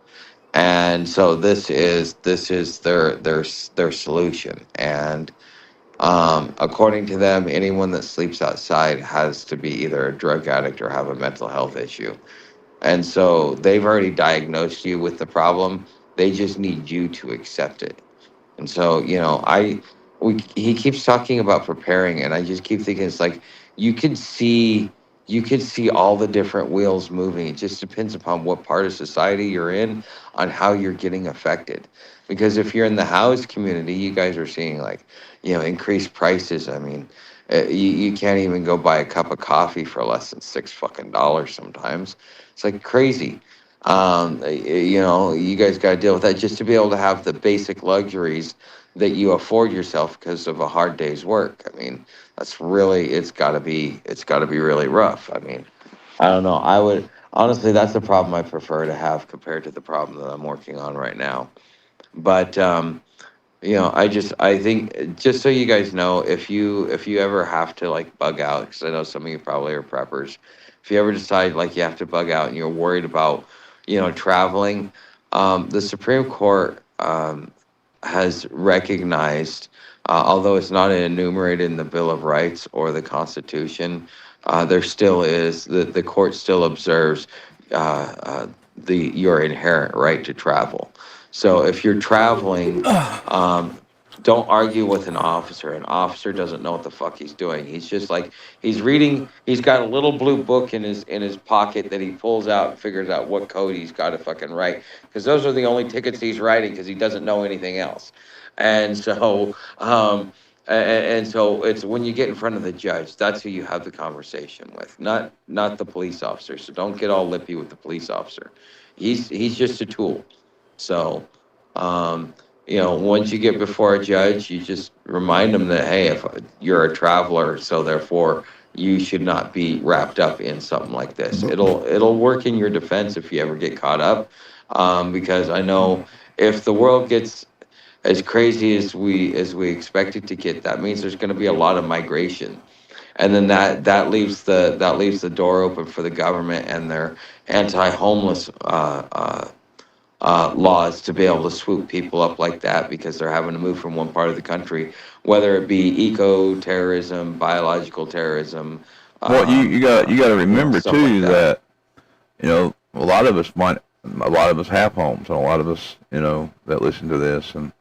And so this is their solution. And according to them, anyone that sleeps outside has to be either a drug addict or have a mental health issue. And so they've already diagnosed you with the problem. They just need you to accept it. And so, he keeps talking about preparing, and I just keep thinking it's like you could see all the different wheels moving. It just depends upon what part of society you're in on how you're getting affected. Because if you're in the housed community, you guys are seeing like, increased prices. I mean, you can't even go buy a cup of coffee for less than $6 sometimes. It's like crazy. You guys got to deal with that just to be able to have the basic luxuries that you afford yourself because of a hard day's work. I mean, it's got to be really rough. I mean, I don't know. I would honestly, that's the problem I prefer to have compared to the problem that I'm working on right now. But I think just so you guys know, if you ever have to like bug out, because I know some of you probably are preppers, if you ever decide like you have to bug out and you're worried about, traveling, the Supreme Court has recognized, although it's not enumerated in the Bill of Rights or the Constitution, there still is the court still observes your inherent right to travel. So if you're traveling, don't argue with an officer. An officer doesn't know what the fuck he's doing. He's just like he's reading. He's got a little blue book in his pocket that he pulls out and figures out what code he's got to fucking write, because those are the only tickets he's writing because he doesn't know anything else. And so so it's when you get in front of the judge, that's who you have the conversation with, not the police officer. So don't get all lippy with the police officer. He's just a tool. So, once you get before a judge, you just remind them that, hey, if you're a traveler, so therefore you should not be wrapped up in something like this. It'll work in your defense if you ever get caught up, because I know if the world gets as crazy as we expect it to get, that means there's going to be a lot of migration, and then that leaves the door open for the government and their anti-homeless laws to be able to swoop people up like that because they're having to move from one part of the country, whether it be eco-terrorism, biological terrorism. Well, you got to remember stuff too like that. a lot of us have homes, and a lot of us that listen to this and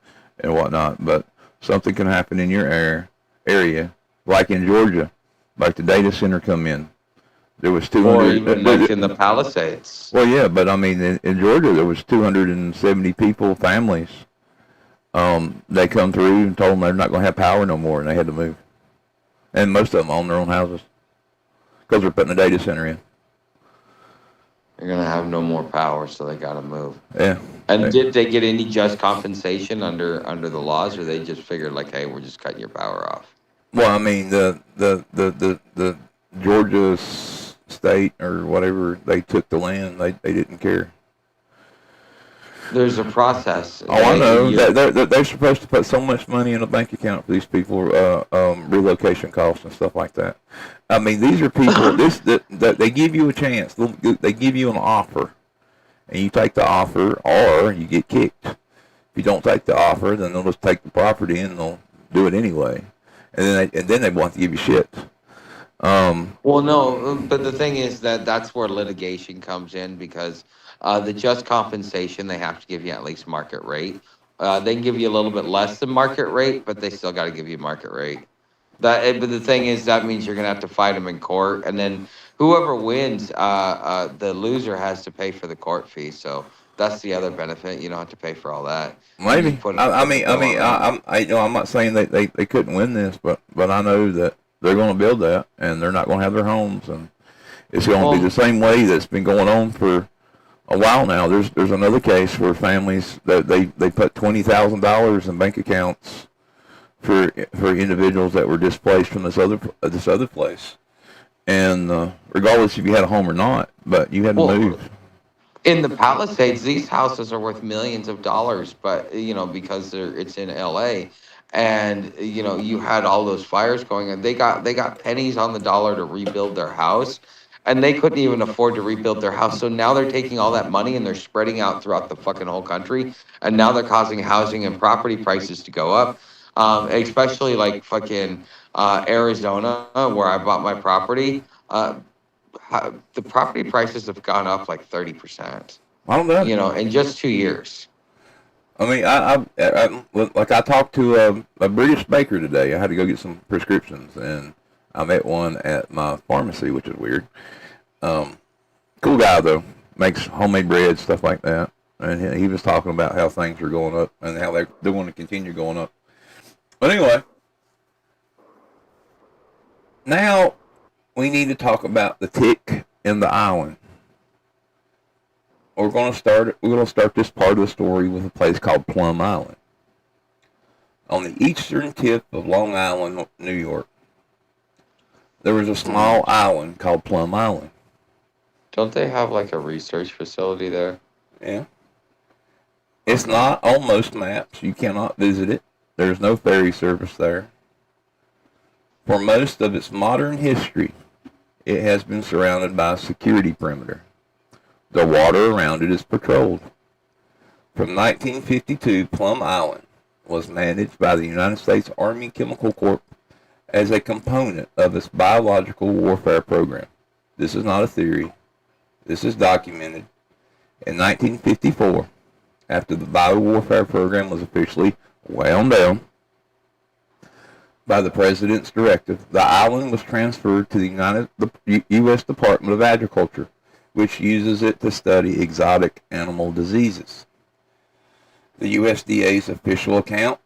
whatnot. But something can happen in your area, like in Georgia, like the data center come in. There was 200. Or even like in the Palisades. Well, yeah, but I mean, in Georgia, there was 270 people, families. They come through and told them they're not going to have power no more, and they had to move. And most of them own their own houses because they're putting a data center in. They're gonna have no more power, so they gotta move. Yeah. And did they get any just compensation under the laws, or they just figured like, hey, we're just cutting your power off? Well, I mean, the Georgia state or whatever, they took the land. They didn't care. There's a process. Oh, I know. They're supposed to put so much money in a bank account for these people, relocation costs and stuff like that. I mean, these are people. They give you a chance. They give you an offer, and you take the offer, or you get kicked. If you don't take the offer, then they'll just take the property and they'll do it anyway. And then they want to give you shit. Well, no, but the thing is that's where litigation comes in, because the just compensation, they have to give you at least market rate. They can give you a little bit less than market rate, but they still got to give you market rate. But the thing is, that means you're gonna have to fight them in court, and then whoever wins, the loser has to pay for the court fee. So that's the other benefit. You don't have to pay for all that. You Maybe. just put I'm not saying they couldn't win this, but I know that they're going to build that, and they're not going to have their homes, and it's going to be the same way that's been going on for a while now. There's another case where families that they put $20,000 in bank accounts for individuals that were displaced from this other place, and regardless if you had a home or not, but you had to move. In the Palisades, these houses are worth millions of dollars, but because it's in LA, and you had all those fires going on. They got pennies on the dollar to rebuild their house, and they couldn't even afford to rebuild their house. So now they're taking all that money and they're spreading out throughout the fucking whole country, and now they're causing housing and property prices to go up. Especially like fucking Arizona, where I bought my property. The property prices have gone up like 30%. I don't know. In just 2 years. I mean, I talked to a British baker today. I had to go get some prescriptions, and I met one at my pharmacy, which is weird. Cool guy though, makes homemade bread, stuff like that, and he was talking about how things are going up and how they're going to continue going up. But anyway, now we need to talk about the tick in the island. We're going to start this part of the story with a place called Plum Island, on the eastern tip of Long Island, New York. There was a small island called Plum Island. Don't they have like a research facility there? Yeah. It's not on most maps. You cannot visit it. There's no ferry service there. For most of its modern history, it has been surrounded by a security perimeter. The water around it is patrolled. From 1952, Plum Island was managed by the United States Army Chemical Corps as a component of its biological warfare program. This is not a theory. This is documented. In 1954, after the biowarfare program was officially wound down by the President's directive, the island was transferred to the U.S. Department of Agriculture, which uses it to study exotic animal diseases. The USDA's official account,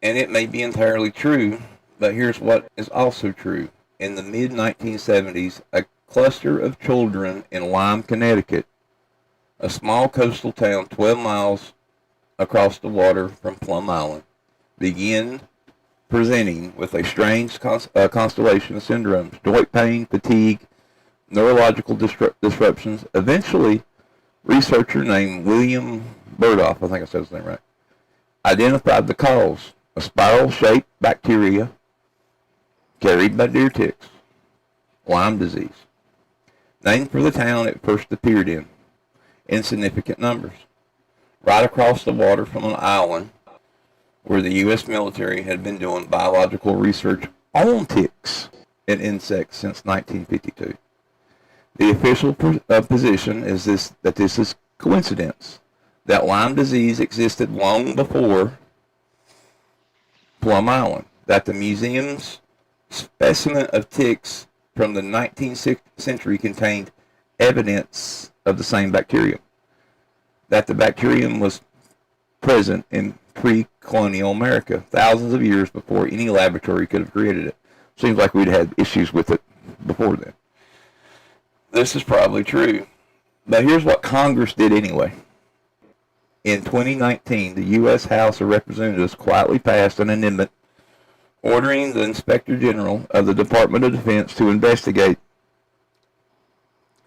and it may be entirely true, but here's what is also true. In the mid-1970s, a cluster of children in Lyme, Connecticut, a small coastal town 12 miles across the water from Plum Island, began presenting with a strange constellation of syndromes: joint pain, fatigue, neurological disruptions. Eventually, researcher named William Burdoff, I think I said his name right, identified the cause: a spiral-shaped bacteria carried by deer ticks, Lyme disease. Named for the town it first appeared in significant numbers, right across the water from an island where the U.S. military had been doing biological research on ticks and insects since 1952. The official position is that this is coincidence, that Lyme disease existed long before Plum Island, that the museum's specimen of ticks from the 19th century contained evidence of the same bacterium, that the bacterium was present in pre-colonial America thousands of years before any laboratory could have created it. Seems like we'd had issues with it before then. This is probably true. But here's what Congress did anyway. In 2019, the U.S. House of Representatives quietly passed an amendment ordering the Inspector General of the Department of Defense to investigate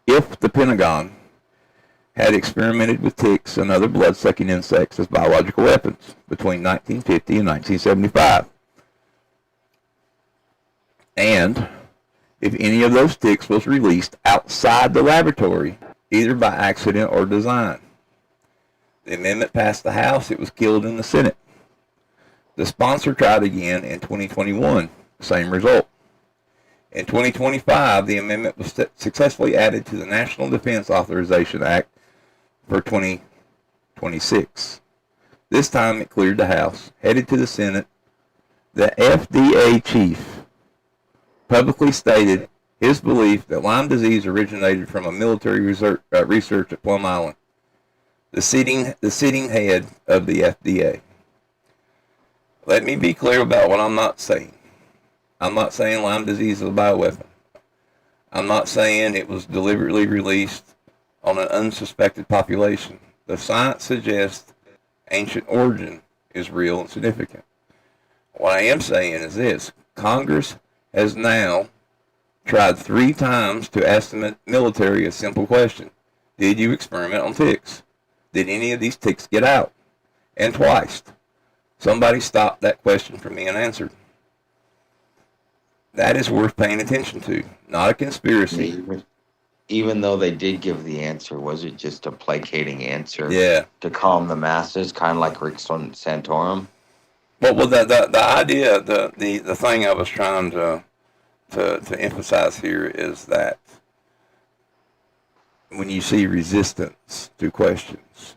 if the Pentagon had experimented with ticks and other blood-sucking insects as biological weapons between 1950 and 1975. And if any of those ticks was released outside the laboratory, either by accident or design. The amendment passed the House. It was killed in the Senate. The sponsor tried again in 2021. Same result. In 2025, the amendment was successfully added to the National Defense Authorization Act for 2026. This time it cleared the House, headed to the Senate. The FDA chief publicly stated his belief that Lyme disease originated from a military research at Plum Island. The sitting head of the FDA. Let me be clear about what I'm not saying. I'm not saying Lyme disease is a bioweapon. I'm not saying it was deliberately released on an unsuspected population. The science suggests ancient origin is real and significant. What I am saying is this. Congress has now tried 3 times to ask the military a simple question. Did you experiment on ticks? Did any of these ticks get out? And twice. Somebody stopped that question from being answered. That is worth paying attention to. Not a conspiracy. Even though they did give the answer, was it just a placating answer? Yeah. To calm the masses, kind of like Rick Santorum? Well, the idea, the thing I was trying to emphasize here is that when you see resistance to questions,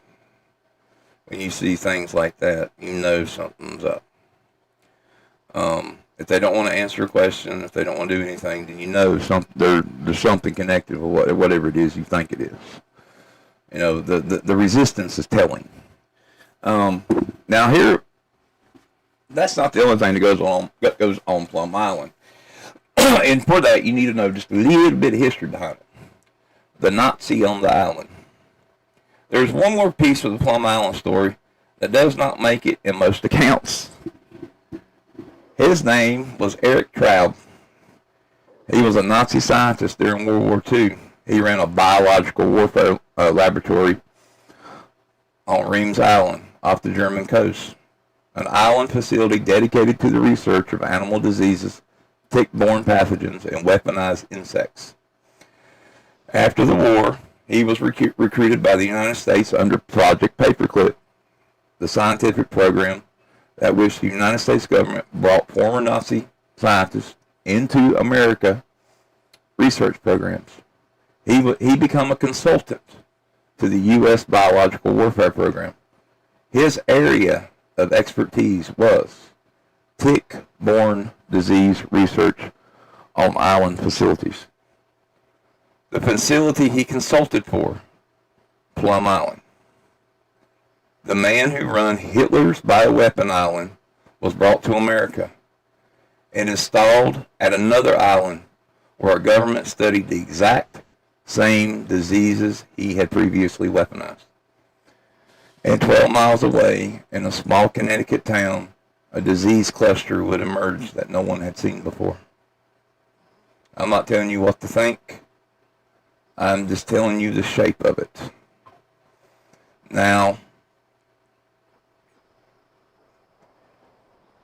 when you see things like that, you know something's up. If they don't want to answer a question, if they don't want to do anything, then you know there's something connected with whatever it is you think it is. You know, the resistance is telling. Now here, that's not the only thing that goes on Plum Island. And for that, you need to know just a little bit of history behind it. The Nazi on the island. There's one more piece of the Plum Island story that does not make it in most accounts. His name was Erich Traub. He was a Nazi scientist during World War II. He ran a biological warfare laboratory on Reams Island off the German coast, an island facility dedicated to the research of animal diseases, tick-borne pathogens, and weaponized insects. After the war, he was recruited by the United States under Project Paperclip, the scientific program at which the United States government brought former Nazi scientists into America research programs. He became a consultant to the U.S. Biological Warfare Program. His area of expertise was tick-borne disease research on island facilities. The facility he consulted for, Plum Island. The man who ran Hitler's bioweapon island was brought to America and installed at another island where our government studied the exact same diseases he had previously weaponized. And 12 miles away, in a small Connecticut town, a disease cluster would emerge that no one had seen before. I'm not telling you what to think. I'm just telling you the shape of it. Now,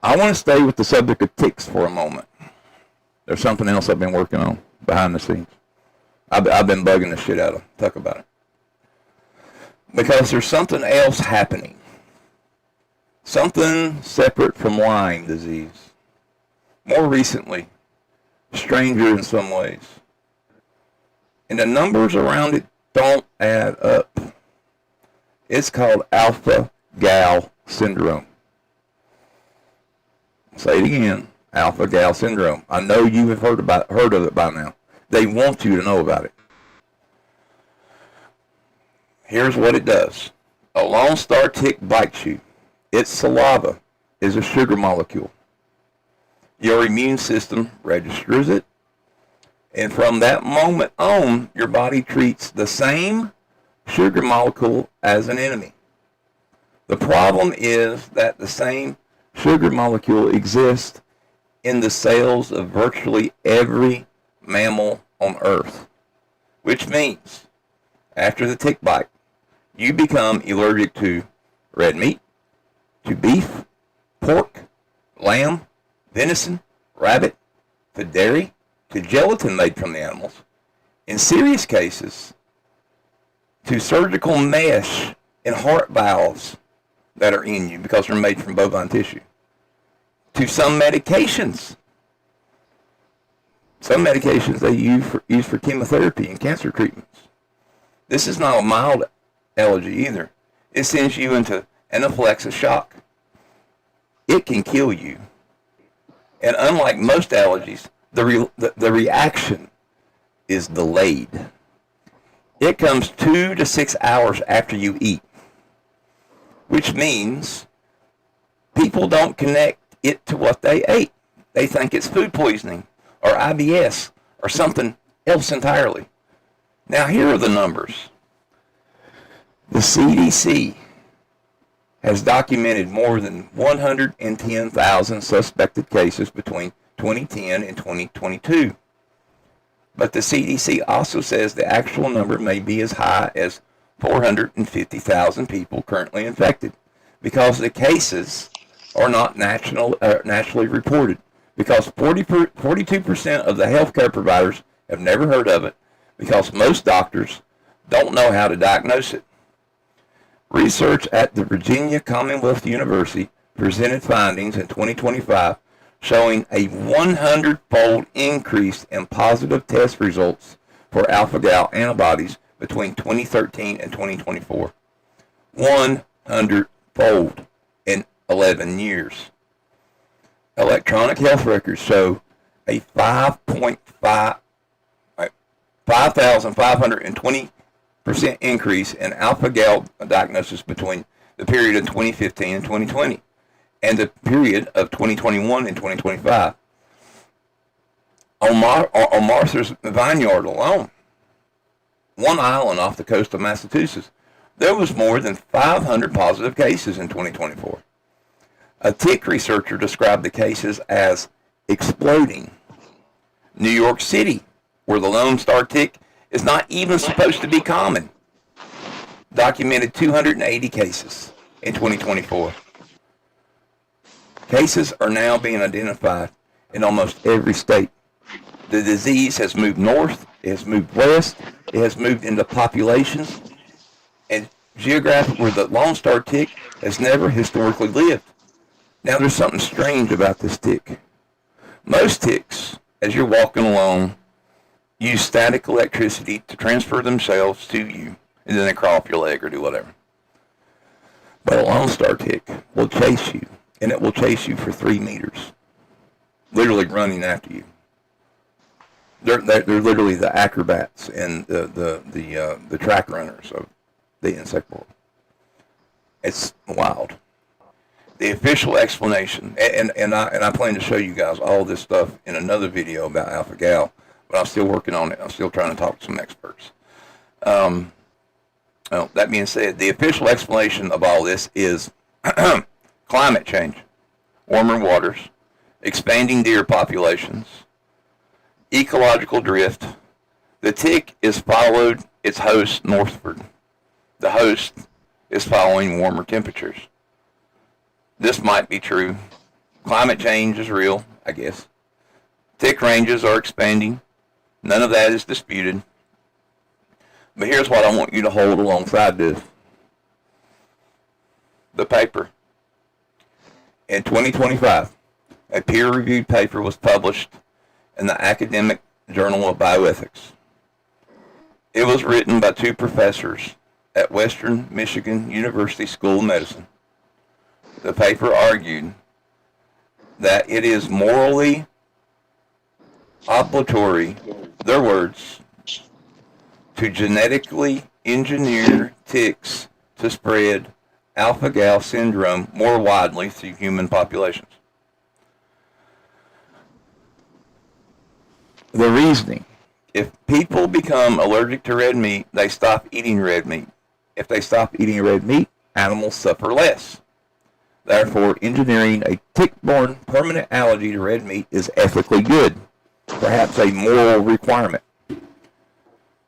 I want to stay with the subject of ticks for a moment. There's something else I've been working on behind the scenes. I've been bugging the shit out of Tuck about it. Because there's something else happening. Something separate from Lyme disease. More recently, stranger in some ways. And the numbers around it don't add up. It's called alpha-gal syndrome. Say it again, alpha-gal syndrome. I know you have heard of it by now. They want you to know about it. Here's what it does. A Lone Star tick bites you. Its saliva is a sugar molecule. Your immune system registers it, and from that moment on, your body treats the same sugar molecule as an enemy. The problem is that the same sugar molecule exists in the cells of virtually every mammal on Earth, which means after the tick bite, you become allergic to red meat, to beef, pork, lamb, venison, rabbit, to dairy, to gelatin made from the animals. In serious cases, to surgical mesh and heart valves that are in you because they're made from bovine tissue. To some medications. Some medications they use for chemotherapy and cancer treatments. This is not a mild allergy either. It sends you into anaphylactic shock. It can kill you. And unlike most allergies, the reaction is delayed. It comes 2 to 6 hours after you eat, which means people don't connect it to what they ate. They think it's food poisoning or IBS or something else entirely. Now, here are the numbers. The CDC has documented more than 110,000 suspected cases between 2010 and 2022. But the CDC also says the actual number may be as high as 450,000 people currently infected because the cases are not naturally reported, because 42% of the healthcare providers have never heard of it, because most doctors don't know how to diagnose it. Research at the Virginia Commonwealth University presented findings in 2025 showing a 100-fold increase in positive test results for alpha-gal antibodies between 2013 and 2024. 100-fold in 11 years. Electronic health records show a 5,520% increase in alpha-gal diagnosis between the period of 2015 and 2020 and the period of 2021 and 2025. On Martha's Vineyard alone, one island off the coast of Massachusetts, there was more than 500 positive cases in 2024. A tick researcher described the cases as exploding. New York City, where the Lone Star tick is not even supposed to be common, documented 280 cases in 2024. Cases are now being identified in almost every state. The disease has moved north, it has moved west, it has moved into populations, and geographic where the Lone Star tick has never historically lived. Now there's something strange about this tick. Most ticks, as you're walking along, use static electricity to transfer themselves to you, and then they crawl off your leg or do whatever. But a Lone Star tick will chase you, and it will chase you for 3 meters, literally running after you. They're literally the acrobats and the track runners of the insect world. It's wild. The official explanation, and I plan to show you guys all this stuff in another video about alpha-gal, but I'm still working on it. I'm still trying to talk to some experts. Well, that being said, the official explanation of all this is climate change, warmer waters, expanding deer populations, ecological drift. The tick is followed its host northward. The host is following warmer temperatures. This might be true. Climate change is real, I guess. Tick ranges are expanding. None of that is disputed. But here's what I want you to hold alongside this. The paper. In 2025, a peer-reviewed paper was published in the Academic Journal of Bioethics. It was written by 2 professors at Western Michigan University School of Medicine. The paper argued that it is morally obligatory, their words, to genetically engineer ticks to spread alpha-gal syndrome more widely through human populations. The reasoning. If people become allergic to red meat, they stop eating red meat. If they stop eating red meat, animals suffer less. Therefore, engineering a tick-borne permanent allergy to red meat is ethically good, perhaps a moral requirement.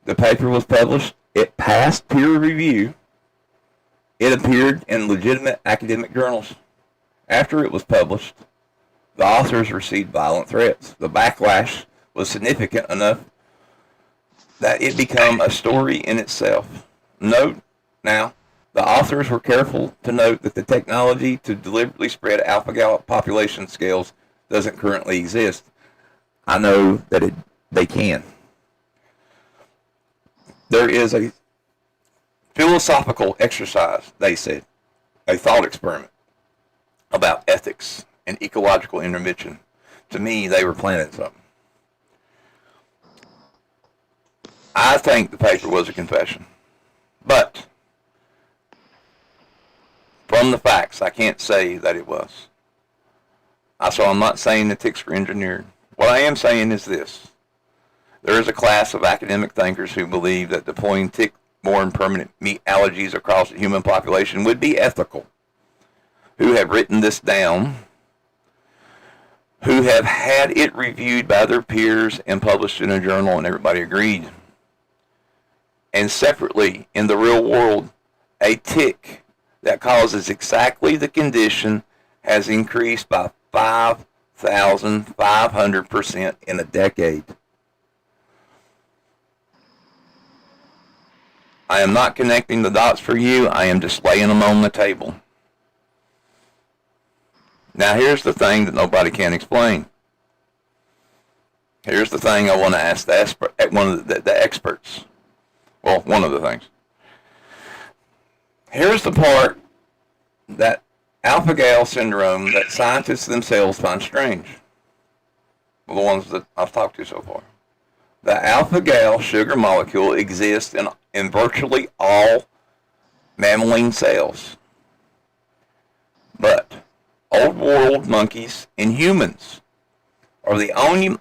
The paper was published. It passed peer review. It appeared in legitimate academic journals. After it was published, the authors received violent threats. The backlash was significant enough that it became a story in itself. Note now, the authors were careful to note that the technology to deliberately spread alpha-gal population scales doesn't currently exist. I know that they can. There is a philosophical exercise, they said, a thought experiment about ethics and ecological intervention. To me, they were planning something. I think the paper was a confession. But from the facts, I can't say that it was. So I'm not saying the ticks were engineered. What I am saying is this. There is a class of academic thinkers who believe that deploying tick-borne permanent meat allergies across the human population would be ethical, who have written this down, who have had it reviewed by their peers and published in a journal, and everybody agreed. And separately, in the real world, a tick that causes exactly the condition has increased by 5,500% in a decade. I am not connecting the dots for you. I am just laying them on the table. Now, here's the thing that nobody can explain. Here's the thing I want to ask the experts. Well, one of the things. Here's the part that alpha-gal syndrome that scientists themselves find strange. Well, the ones that I've talked to so far. The alpha-gal sugar molecule exists in virtually all mammalian cells. But old world monkeys and humans are the only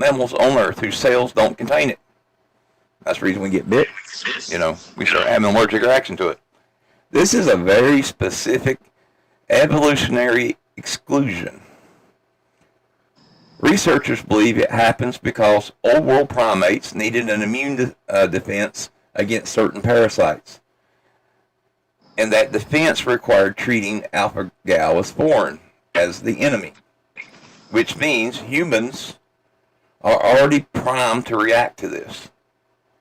mammals on Earth whose cells don't contain it. That's the reason we get bit. We start having an allergic reaction to it. This is a very specific evolutionary exclusion. Researchers believe it happens because old world primates needed an immune defense against certain parasites. And that defense required treating alpha-gal as foreign, as the enemy. Which means humans are already primed to react to this.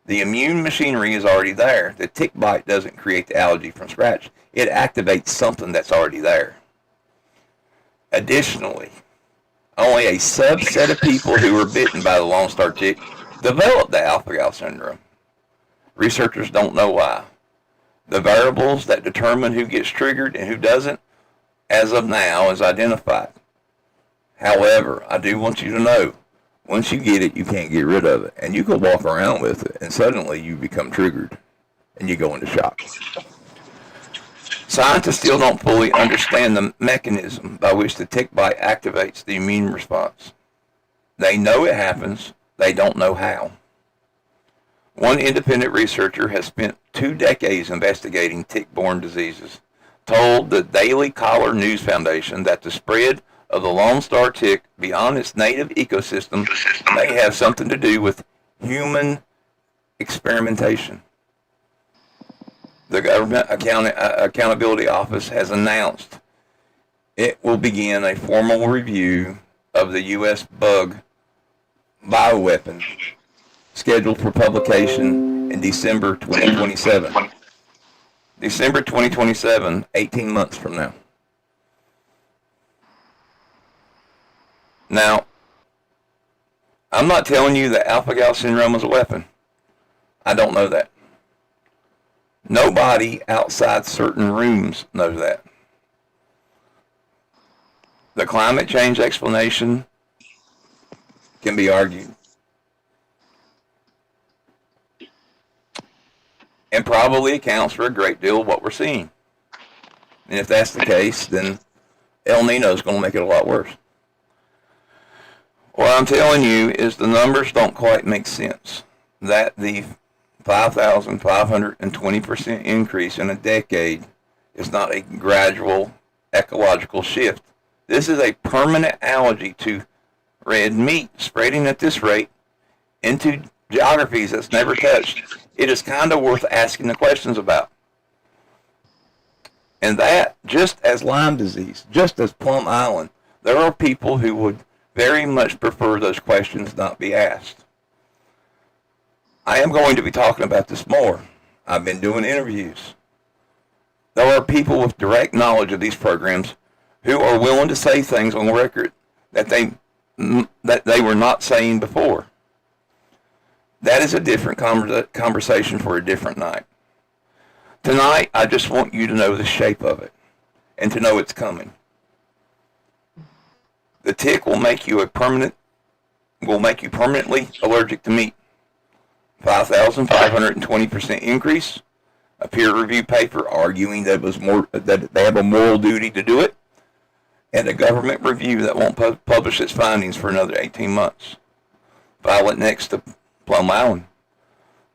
The immune machinery is already there. The tick bite doesn't create the allergy from scratch. It activates something that's already there. Additionally, only a subset of people who were bitten by the Lone Star tick develop the alpha-gal syndrome. Researchers don't know why. The variables that determine who gets triggered and who doesn't, as of now, is identified. However, I do want you to know, once you get it, you can't get rid of it. And you can walk around with it, and suddenly you become triggered, and you go into shock. Scientists still don't fully understand the mechanism by which the tick bite activates the immune response. They know it happens, they don't know how. One independent researcher has spent 2 decades investigating tick-borne diseases, told the Daily Caller News Foundation that the spread of the Lone Star tick beyond its native ecosystem may have something to do with human experimentation. The Government Accountability Office has announced it will begin a formal review of the U.S. bug bioweapon scheduled for publication in December 2027. December 2027, 18 months from now. Now, I'm not telling you that alpha-gal syndrome is a weapon. I don't know that. Nobody outside certain rooms knows that. The climate change explanation can be argued. And probably accounts for a great deal of what we're seeing. And if that's the case, then El Nino is going to make it a lot worse. What I'm telling you is the numbers don't quite make sense. That the 5,520% increase in a decade is not a gradual ecological shift. This is a permanent allergy to red meat spreading at this rate into geographies that's never touched. It is kind of worth asking the questions about. And that, just as Lyme disease, just as Plum Island, there are people who would very much prefer those questions not be asked. I am going to be talking about this more. I've been doing interviews. There are people with direct knowledge of these programs who are willing to say things on the record that they were not saying before. That is a different conversation for a different night. Tonight, I just want you to know the shape of it and to know it's coming. The tick will make you permanently allergic to meat. 5,520% increase. A peer-reviewed paper arguing that they have a moral duty to do it, and a government review that won't publish its findings for another 18 months. File it next to Plum Island.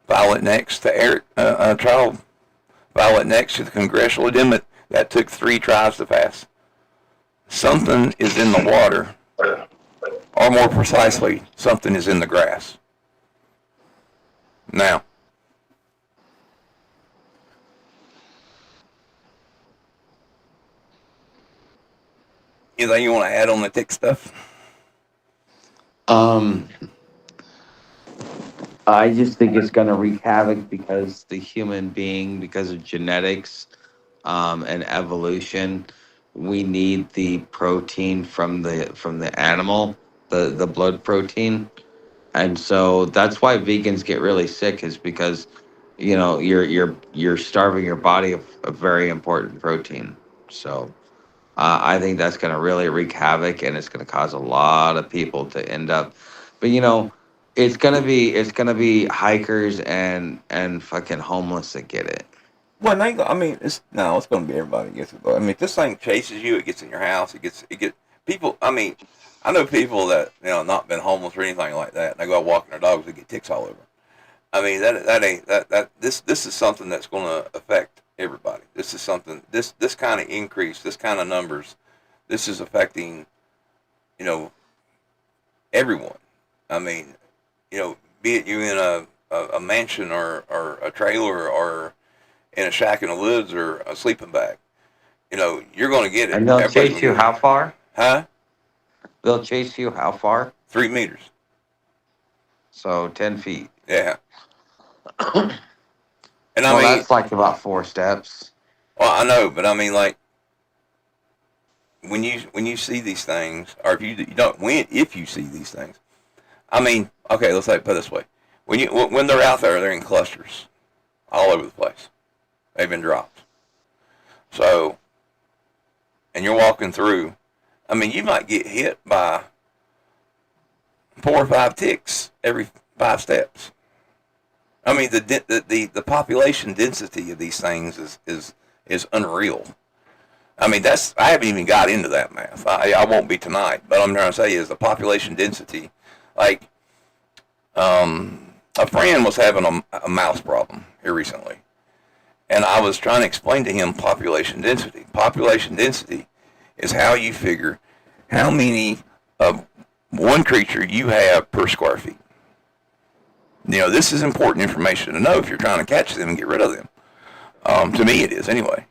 File it next to Eric Child. File it next to the congressional amendment that took 3 tries to pass. Something is in the water, or more precisely, something is in the grass. Now, anything you want to add on the tick stuff? I just think it's going to wreak havoc because the human being, because of genetics, and evolution, we need the protein from the animal, the blood protein, and so that's why vegans get really sick, is because you're starving your body of a very important protein. So I think that's going to really wreak havoc, and it's going to cause a lot of people to end up. But it's gonna be hikers and fucking homeless that get it. Well, I mean, it's going to be everybody gets it. I mean, if this thing chases you, it gets in your house. It gets people. I mean, I know people that not been homeless or anything like that. And they go out walking their dogs, they get ticks all over. I mean, this is something that's going to affect everybody. This is something this kind of increase, this kind of numbers. This is affecting everyone. I mean, be it you in a mansion or a trailer or in a shack in the woods or a sleeping bag. You're going to get it. And they'll chase you how far? Huh? They'll chase you how far? 3 meters. So 10 feet. Yeah. And well, that's like about 4 steps. Well, I know, but I mean, like, when you see these things, or if you see these things, I mean, okay, let's put it this way: when they're out there, they're in clusters, all over the place. They've been dropped. So, and you're walking through. I mean, you might get hit by 4 or 5 ticks every 5 steps. I mean, the population density of these things is unreal. I mean, I haven't even got into that math. I won't be tonight, but I'm trying to say is the population density. Like, a friend was having a mouse problem here recently, and I was trying to explain to him population density. Population density is how you figure how many of one creature you have per square feet. This is important information to know if you're trying to catch them and get rid of them. To me, it is anyway.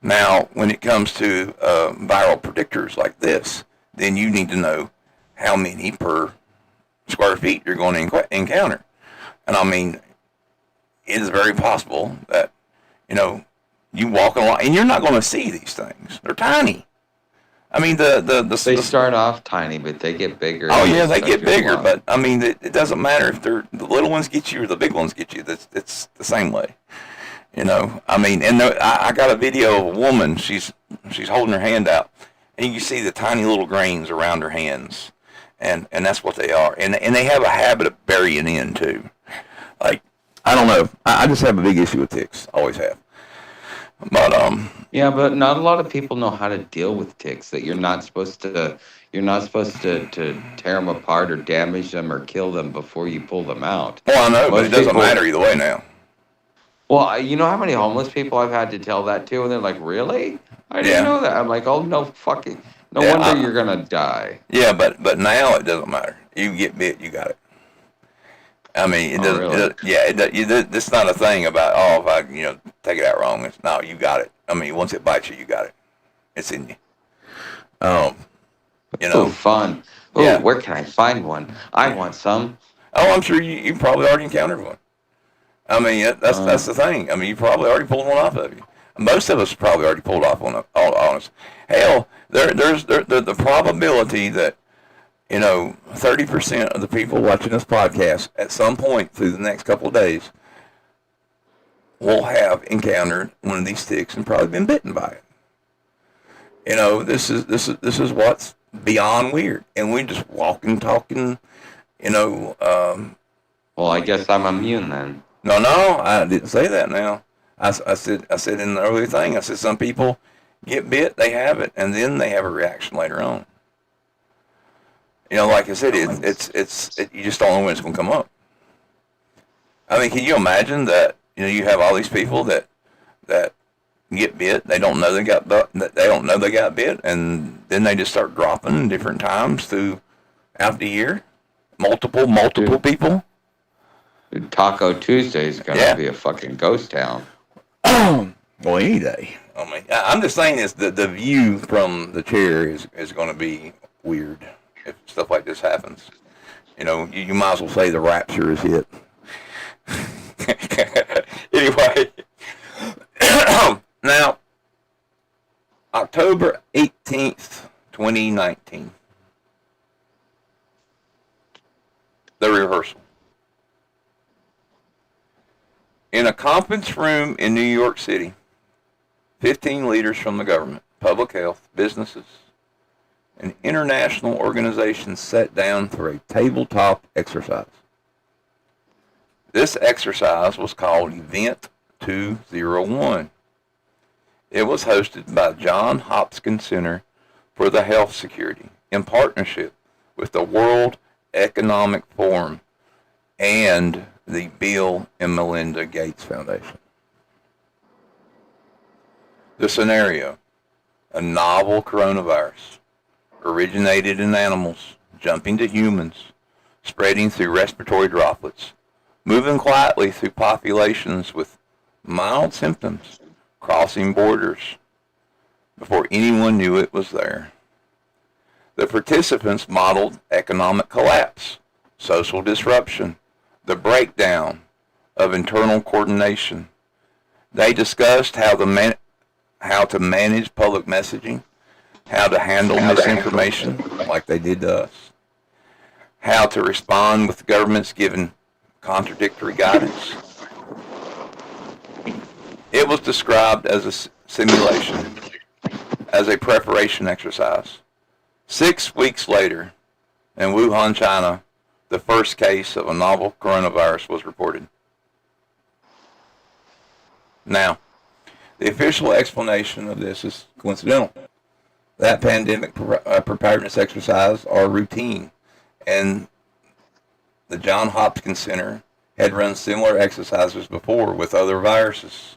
Now, when it comes to viral predictors like this, then you need to know how many per square feet you're going to encounter. And I mean, it is very possible that, you walk along and you're not going to see these things. They're tiny. I mean, they start off tiny, but they get bigger. Oh yeah, they get bigger. But I mean, it doesn't matter if the little ones get you or the big ones get you. It's the same way. I mean, and I got a video of a woman. She's holding her hand out, and you can see the tiny little grains around her hands, and that's what they are. And they have a habit of burying in too. Like, I don't know. I just have a big issue with ticks. Always have. But Yeah, but not a lot of people know how to deal with ticks. That you're not supposed to tear them apart or damage them or kill them before you pull them out. well, I know, but it Most doesn't matter people. either way now. Well, you know how many homeless people I've had to tell that to, and they're like, "Really? I didn't Yeah, know that." I'm like, "Oh no, fucking, no yeah, wonder you're gonna die." yeah, but now it doesn't matter. You get bit, you got it. I mean, it Oh doesn't. really? Yeah, it's not a thing about if I take it out wrong. It's no, you got it. I mean, once it bites you, you got it. It's in you. Um, you Oh, know, fun. Oh, yeah. where can I find one? I want some. Oh, I'm sure you probably already encountered one. I mean, that's Uh, the thing. I mean, you probably already pulled one off of you. Most of us probably already pulled off one. All honest. Hell, there's the probability that 30% of the people watching this podcast at some point through the next couple of days will have encountered one of these ticks and probably been bitten by it. This is what's beyond weird, and we just walking, talking. You know, well, I guess I'm immune then. no, I didn't say that. Now, I said in the earlier thing, I said some people get bit, they have it, and then they have a reaction later on. Like I said, you just don't know when it's going to come up. I mean, can you imagine that? You have all these people that get bit. They don't know they got bit, and then they just start dropping different times throughout the year. Multiple Dude, people. Taco Tuesday is gonna Yeah. be a fucking ghost town. Well, any day. I mean, I'm just saying this. The view from the chair is going to be weird if stuff like this happens. You might as well say the rapture is hit. Anyway, now October 18th, 2019, the rehearsal. In a conference room in New York City, 15 leaders from the government, public health, businesses, and international organizations sat down for a tabletop exercise. This exercise was called Event 201. It was hosted by Johns Hopkins Center for the Health Security in partnership with the World Economic Forum and the Bill and Melinda Gates Foundation. The scenario: a novel coronavirus originated in animals, jumping to humans, spreading through respiratory droplets, moving quietly through populations with mild symptoms, crossing borders before anyone knew it was there. The participants modeled economic collapse, social disruption, the breakdown of internal coordination. They discussed how to manage public messaging, how to handle misinformation like they did to us, how to respond with governments giving contradictory guidance. It was described as a simulation, as a preparation exercise. 6 weeks later, in Wuhan, China, the first case of a novel coronavirus was reported. Now, the official explanation of this is coincidental. That pandemic preparedness exercise are routine, and the Johns Hopkins Center had run similar exercises before with other viruses,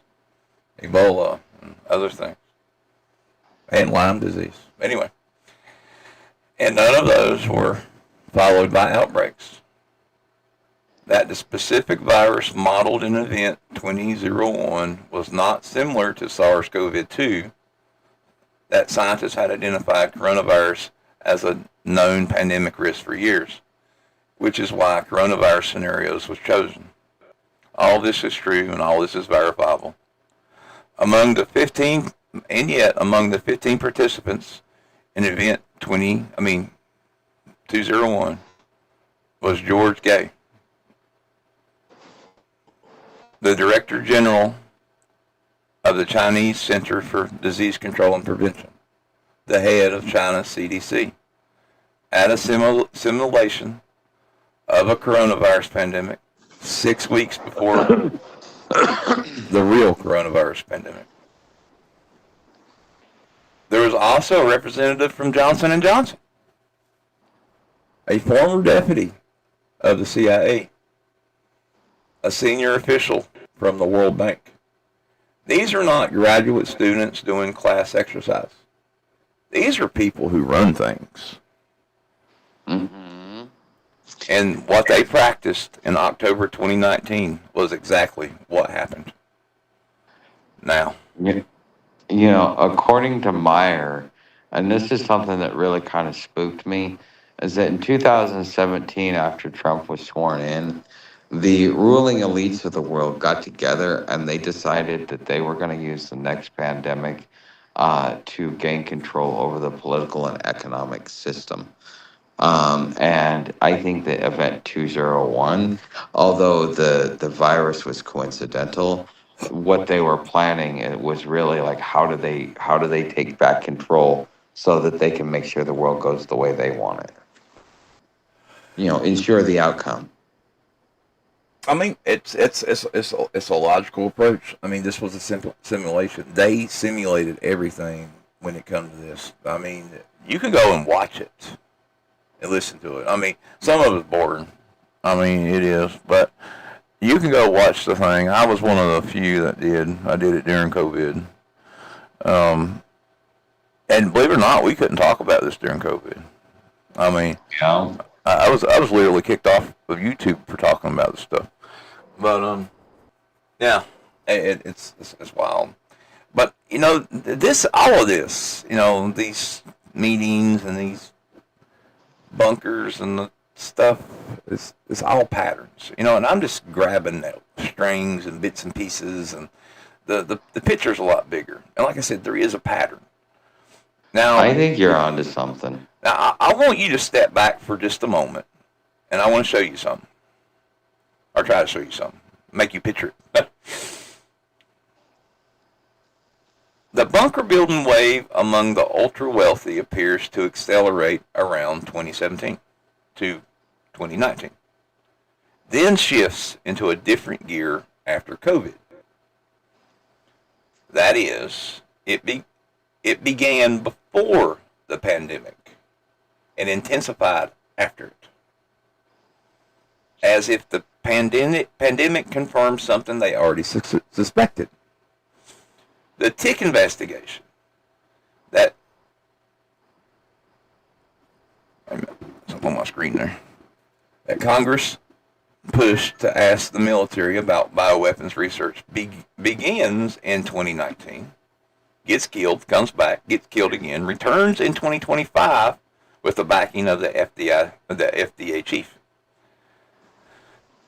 Ebola, and other things, and Lyme disease. Anyway, and none of those were followed by outbreaks. That the specific virus modeled in Event 2001 was not similar to SARS-CoV-2, that scientists had identified coronavirus as a known pandemic risk for years, which is why coronavirus scenarios was chosen. All this is true and all this is verifiable. Among the 15 participants in Event 201 was George Gay, the Director General of the Chinese Center for Disease Control and Prevention, the head of China's CDC, at a simulation of a coronavirus pandemic 6 weeks before the real coronavirus pandemic. There was also a representative from Johnson and Johnson, a former deputy of the CIA, a senior official from the World Bank. These are not graduate students doing class exercise. These are people who run things. Mm-hmm. And what they practiced in October 2019 was exactly what happened. Now, According to Meyer, and this is something that really kind of spooked me, is that in 2017, after Trump was sworn in, the ruling elites of the world got together and they decided that they were going to use the next pandemic to gain control over the political and economic system. And I think that Event 201, although the virus was coincidental, what they were planning, it was really like how do they take back control so that they can make sure the world goes the way they want it. Ensure the outcome. I mean, it's a logical approach. I mean, this was a simple simulation. They simulated everything when it comes to this. I mean, you can go and watch it and listen to it. I mean, some of it's boring. I mean, it is, but you can go watch the thing. I was one of the few that did. I did it during COVID. Um, and believe it or not, we couldn't talk about this during COVID. I mean, Yeah. I was literally kicked off of YouTube for talking about this stuff. But yeah, it's wild. But this all of this, these meetings and these bunkers and the stuff is all patterns. And I'm just grabbing strings and bits and pieces, and the picture's a lot bigger. And like I said, there is a pattern. Now, I think you're onto something. now I want you to step back for just a moment, and I want to show you something, or try to show you something, make you picture it. The bunker building wave among the ultra wealthy appears to accelerate around 2017 to 2019, then shifts into a different gear after COVID. That is, it began before the pandemic and intensified after it, as if the pandemic confirmed something they already suspected. The Tick investigation that it's on my screen there, that Congress pushed to ask the military about bioweapons research begins in 2019, gets killed, comes back, gets killed again, returns in 2025 with the backing of the FDA chief.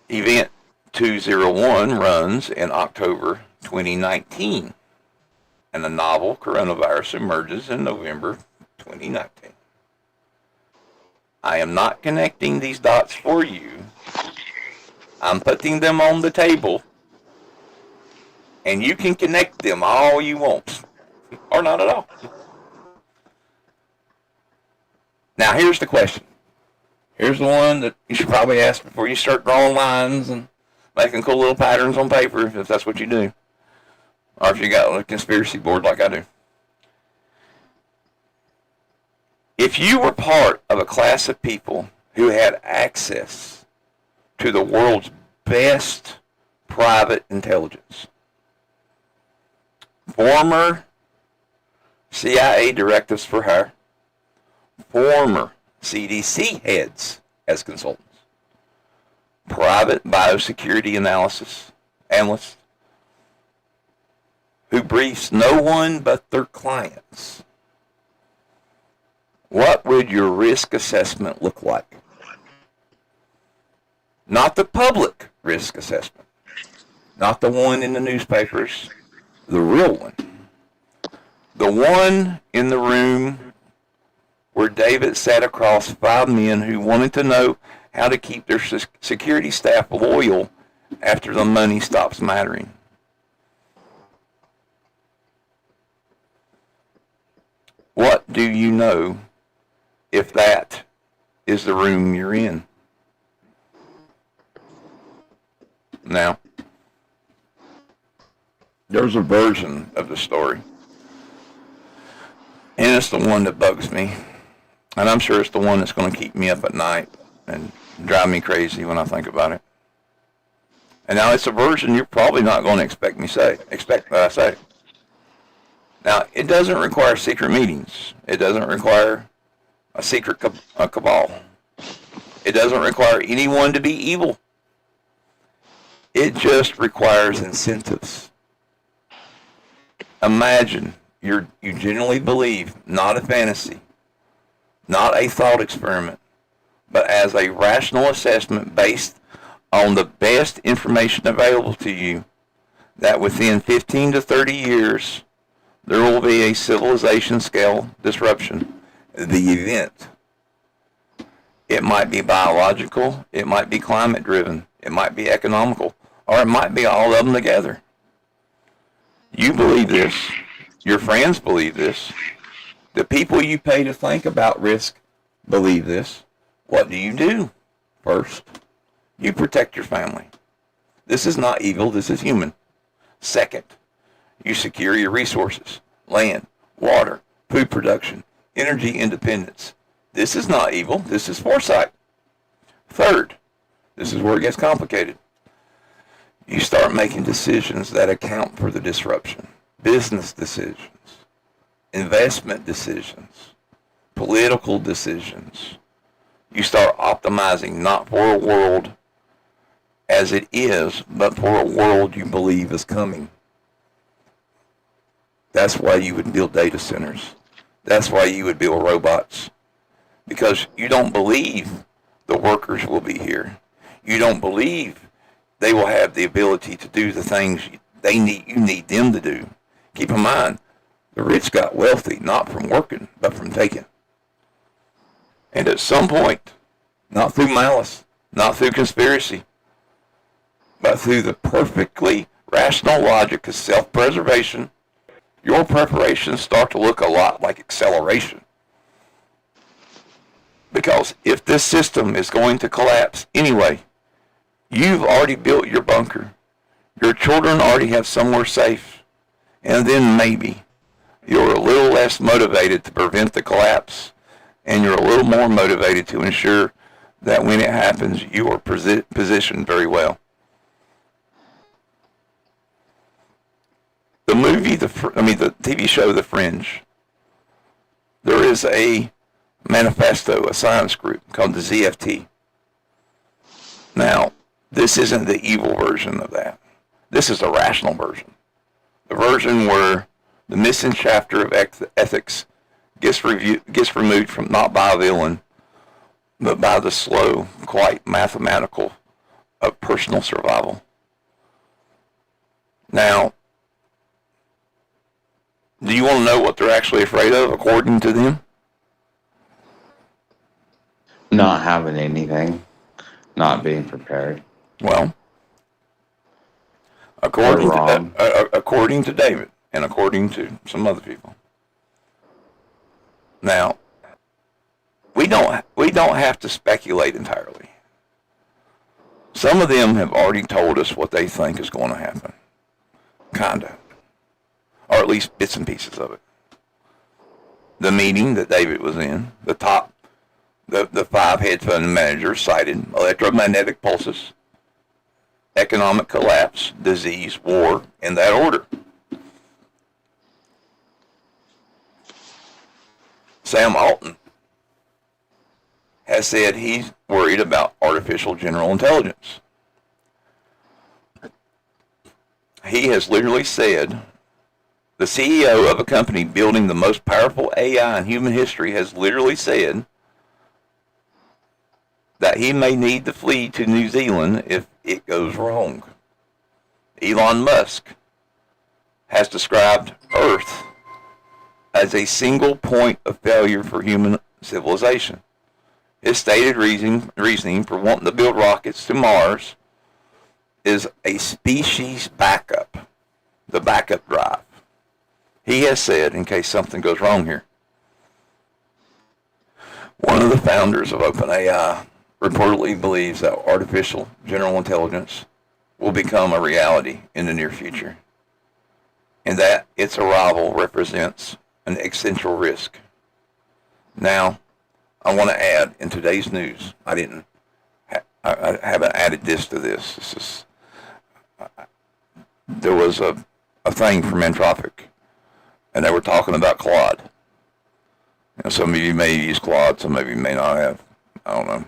Event 201 runs in October 2019, and the novel coronavirus emerges in November 2019. I am not connecting these dots for you. I'm putting them on the table, and you can connect them all you want, or not at all. Now, here's the question. Here's the one that you should probably ask before you start drawing lines and making cool little patterns on paper, if that's what you do, or if you got a conspiracy board like I do. If you were part of a class of people who had access to the world's best private intelligence, former CIA directives for hire, former CDC heads as consultants, private biosecurity analysts, who briefs no one but their clients, what would your risk assessment look like? Not the public risk assessment, not the one in the newspapers, the real one. The one in the room where David sat across 5 men who wanted to know how to keep their security staff loyal after the money stops mattering. What do you know if that is the room you're in? Now, there's a version of the story it's the one that bugs me. And I'm sure it's the one that's going to keep me up at night and drive me crazy when I think about it. And now it's a version you're probably not going to expect that I say. Now, it doesn't require secret meetings. It doesn't require a secret cabal. It doesn't require anyone to be evil. It just requires incentives. Imagine you genuinely believe, not a fantasy, not a thought experiment, but as a rational assessment based on the best information available to you, that within 15 to 30 years, there will be a civilization scale disruption. The event. It might be biological, it might be climate driven, it might be economical, or it might be all of them together. You believe this, your friends believe this, the people you pay to think about risk believe this. What do? First, you protect your family. This is not evil, this is human. Second, you secure your resources, land, water, food production, energy independence. This is not evil, this is foresight. Third, this is where it gets complicated. You start making decisions that account for the disruption. Business decisions, investment decisions, political decisions. You start optimizing not for a world as it is, but for a world you believe is coming. That's why you would build data centers. That's why you would build robots. Because you don't believe the workers will be here. You don't believe they will have the ability to do the things you need them to do. Keep in mind, the rich got wealthy not from working, but from taking. And at some point, not through malice, not through conspiracy, but through the perfectly rational logic of self-preservation, your preparations start to look a lot like acceleration. Because if this system is going to collapse anyway, you've already built your bunker. Your children already have somewhere safe. And then maybe you're a little less motivated to prevent the collapse, and you're a little more motivated to ensure that when it happens, you are positioned very well. The TV show The Fringe, there is a manifesto, a science group called the ZFT. Now, this isn't the evil version of that. This is the rational version. The version where the missing chapter of ethics gets removed from not by a villain, but by the slow, quite mathematical of personal survival. Now, do you want to know what they're actually afraid of, according to them? Not having anything, not being prepared. Well, according to David, and according to some other people. Now, we don't have to speculate entirely. Some of them have already told us what they think is going to happen, kinda, or at least bits and pieces of it. The meeting that David was in, the 5 hedge fund managers cited electromagnetic pulses, economic collapse, disease, war, in that order. Sam Altman has said he's worried about artificial general intelligence. He has literally said, the CEO of a company building the most powerful AI in human history has literally said that he may need to flee to New Zealand if it goes wrong. Elon Musk has described Earth as a single point of failure for human civilization. His stated reasoning for wanting to build rockets to Mars is a species backup, the backup drive. He has said, in case something goes wrong here. One of the founders of OpenAI reportedly believes that artificial general intelligence will become a reality in the near future, and that its arrival represents an existential risk. Now, I want to add in today's news. I haven't added this to this. There was a thing from Entropic, and they were talking about Claude. Some of you may use Claude, some of you may not have. I don't know.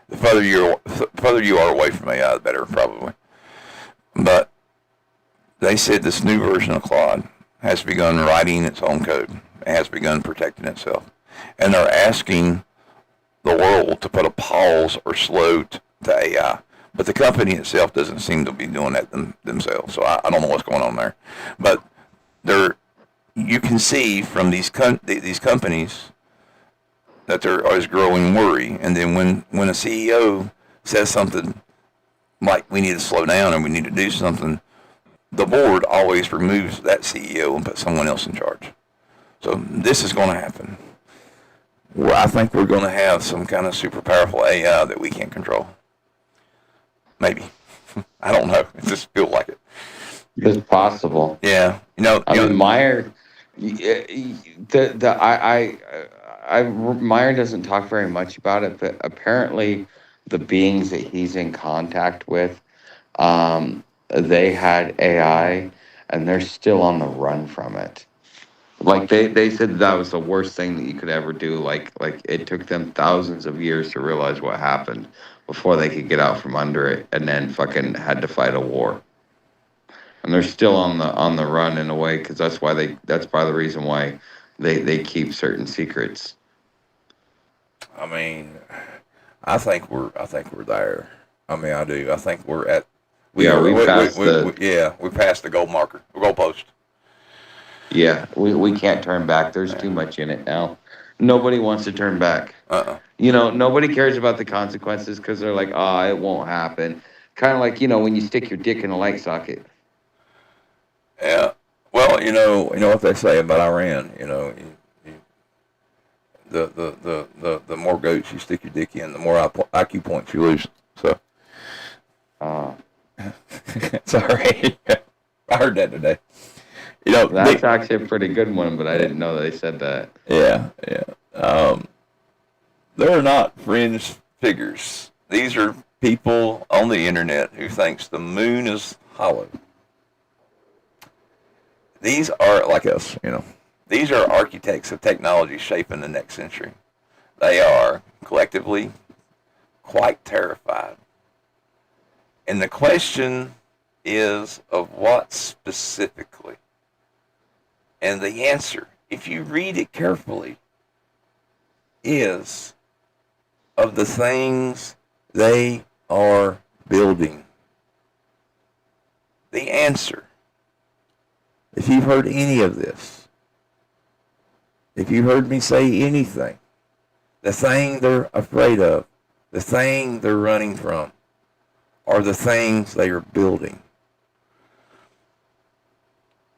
The further you are away from AI, the better, probably. But they said this new version of Claude has begun writing its own code. It has begun protecting itself. And they're asking the world to put a pause or slow to AI. But the company itself doesn't seem to be doing that themselves. So I don't know what's going on there. But you can see from these companies that there is growing worry. And then when a CEO says something like we need to slow down and we need to do something, the board always removes that CEO and puts someone else in charge. So this is going to happen. Well, I think we're going to have some kind of super powerful AI that we can't control. Maybe. I don't know. It just feels like it. It's possible. Yeah. Meyer, Meyer doesn't talk very much about it, but apparently the beings that he's in contact with, they had AI, and they're still on the run from it. Like they said that was the worst thing that you could ever do. Like it took them thousands of years to realize what happened before they could get out from under it, and then fucking had to fight a war. And they're still on the run in a way, because that's part of the reason why they keep certain secrets. I mean, I think we're there. I mean, I do. I think we're at. We passed the goal marker, goal post. Yeah, we can't turn back. There's too much in it now. Nobody wants to turn back. Nobody cares about the consequences because they're like, it won't happen. Kind of like, when you stick your dick in a light socket. Yeah. Well, you know what they say about Iran. The more goats you stick your dick in, the more IQ points you lose. So. Sorry, I heard that today. That's actually a pretty good one, but I didn't know they said that. Yeah. They're not fringe figures. These are people on the internet who thinks the moon is hollow. These are like us, These are architects of technology shaping the next century. They are collectively quite terrified. And the question is of what specifically? And the answer, if you read it carefully, is of the things they are building. The answer, if you've heard any of this, if you heard me say anything, the thing they're afraid of, the thing they're running from, are the things they are building.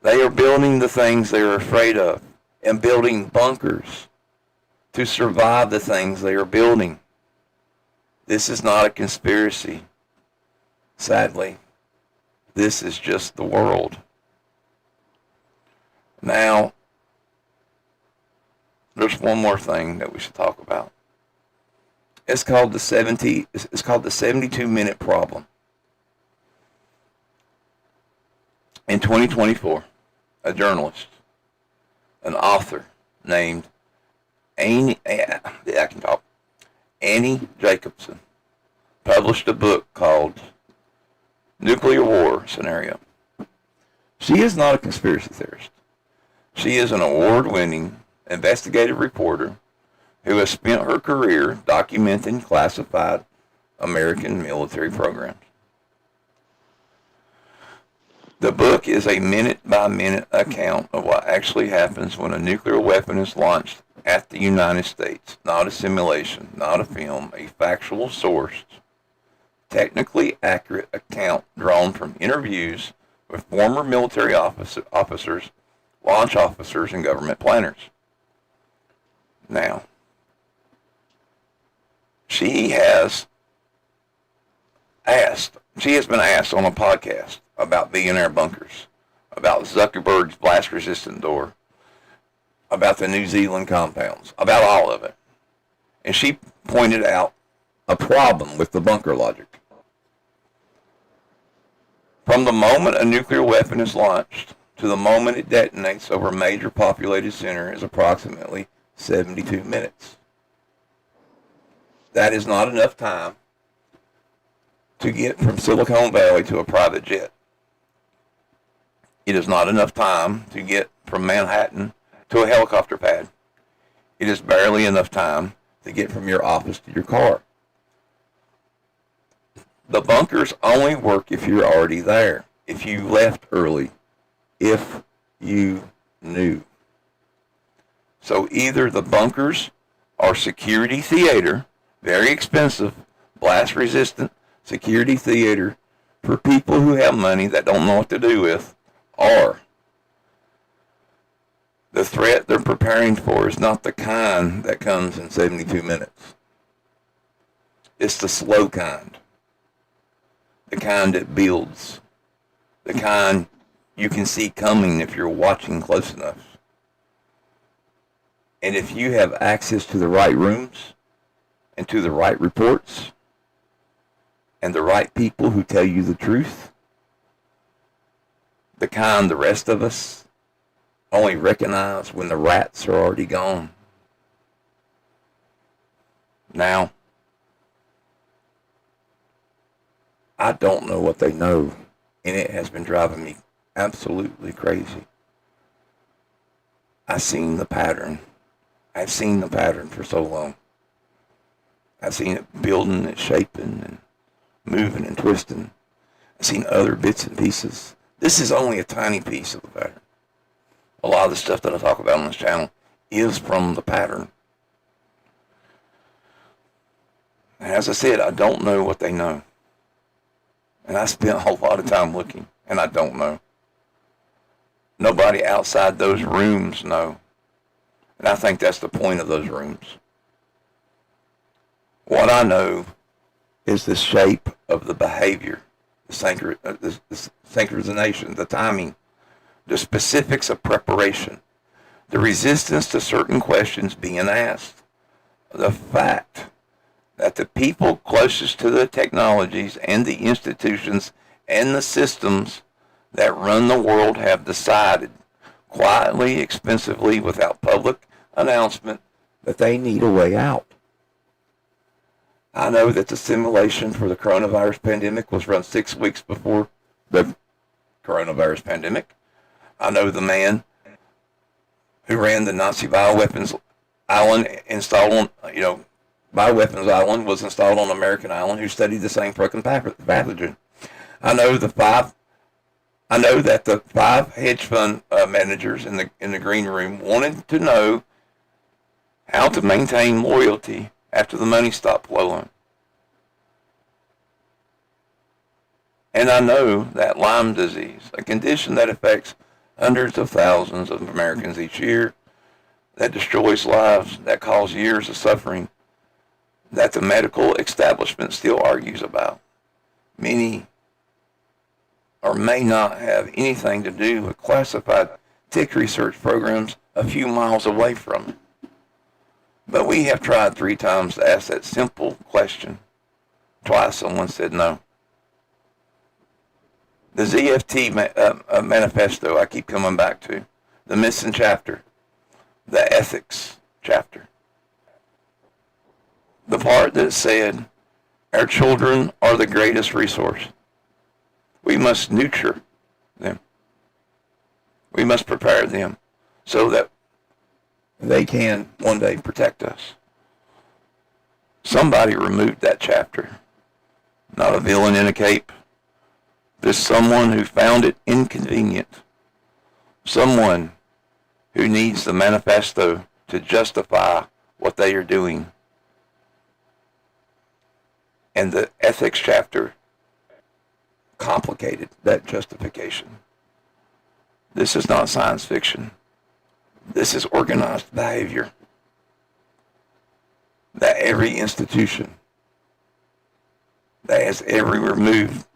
They are building the things they are afraid of and building bunkers to survive the things they are building. This is not a conspiracy. Sadly, this is just the world. Now, there's one more thing that we should talk about. It's called the 72-minute problem. In 2024, a journalist, an author named Annie Jacobson, published a book called Nuclear War Scenario. She is not a conspiracy theorist. She is an award-winning investigative reporter who has spent her career documenting classified American military programs. The book is a minute-by-minute account of what actually happens when a nuclear weapon is launched at the United States. Not a simulation, not a film, a factual sourced, technically accurate account drawn from interviews with former military officers, launch officers, and government planners. Now, she has been asked on a podcast about billionaire bunkers, about Zuckerberg's blast-resistant door. about the New Zealand compounds, about all of it. And she pointed out A problem with the bunker logic. from the moment a nuclear weapon is launched to the moment it detonates over a major populated center is approximately 72 minutes. That is not enough time to get from Silicon Valley to a private jet. It is not enough time to get from Manhattan to a helicopter pad. It is barely enough time To get from your office to your car. The bunkers only work if you're already there, if you left early, If you knew. So either the bunkers are security theater, very expensive, blast resistant security theater for people who have money that don't know what to do with, or the threat they're preparing for is not the kind that comes in 72 minutes. It's the slow kind. The kind that builds. The kind you can see coming if you're watching close enough. And if you have access to the right rooms and to the right reports and the right people who tell you the truth, The kind the rest of us only recognize when the rats are already gone. now, I don't know what they know, and it has been driving me absolutely crazy. I've seen the pattern. I've seen the pattern for so long. I've seen it building and shaping and moving and twisting. I've seen other bits and pieces. This is only a tiny piece of the pattern. A lot of the stuff that I talk about on this channel is from the pattern. And as I said, I don't know what they know. And I spent a lot of time looking, and I don't know. Nobody outside those rooms know. And I think that's the point of those rooms. What I know is the shape of the behavior, the synchronization, the timing, the specifics of preparation, the resistance to certain questions being asked, the fact that the people closest to the technologies and the institutions and the systems that run the world have decided, quietly, expensively, without public announcement, that they need a way out. I know that the simulation for the coronavirus pandemic was run 6 weeks before the coronavirus pandemic. I know the man who ran the Nazi bioweapons island installed on, bioweapons island was installed on American island, who studied the same fucking pathogen. I know that the 5 hedge fund managers in the green room wanted to know how to maintain loyalty after the money stopped flowing. And I know that Lyme disease, a condition that affects hundreds of thousands of Americans each year, that destroys lives, that causes years of suffering, that the medical establishment still argues about. Many or may not have anything to do with classified tick research programs a few miles away from it. But we have tried 3 times to ask that simple question. Twice someone said no. The ZFT manifesto I keep coming back to, the missing chapter, the ethics chapter. The part that said, our children are the greatest resource. We must nurture them. We must prepare them so that they can one day protect us. Somebody removed that chapter. Not a villain in a cape. Just someone who found it inconvenient. Someone who needs the manifesto to justify what they are doing. And the ethics chapter complicated that justification. This is not science fiction. This is organized behavior that every institution that has ever removed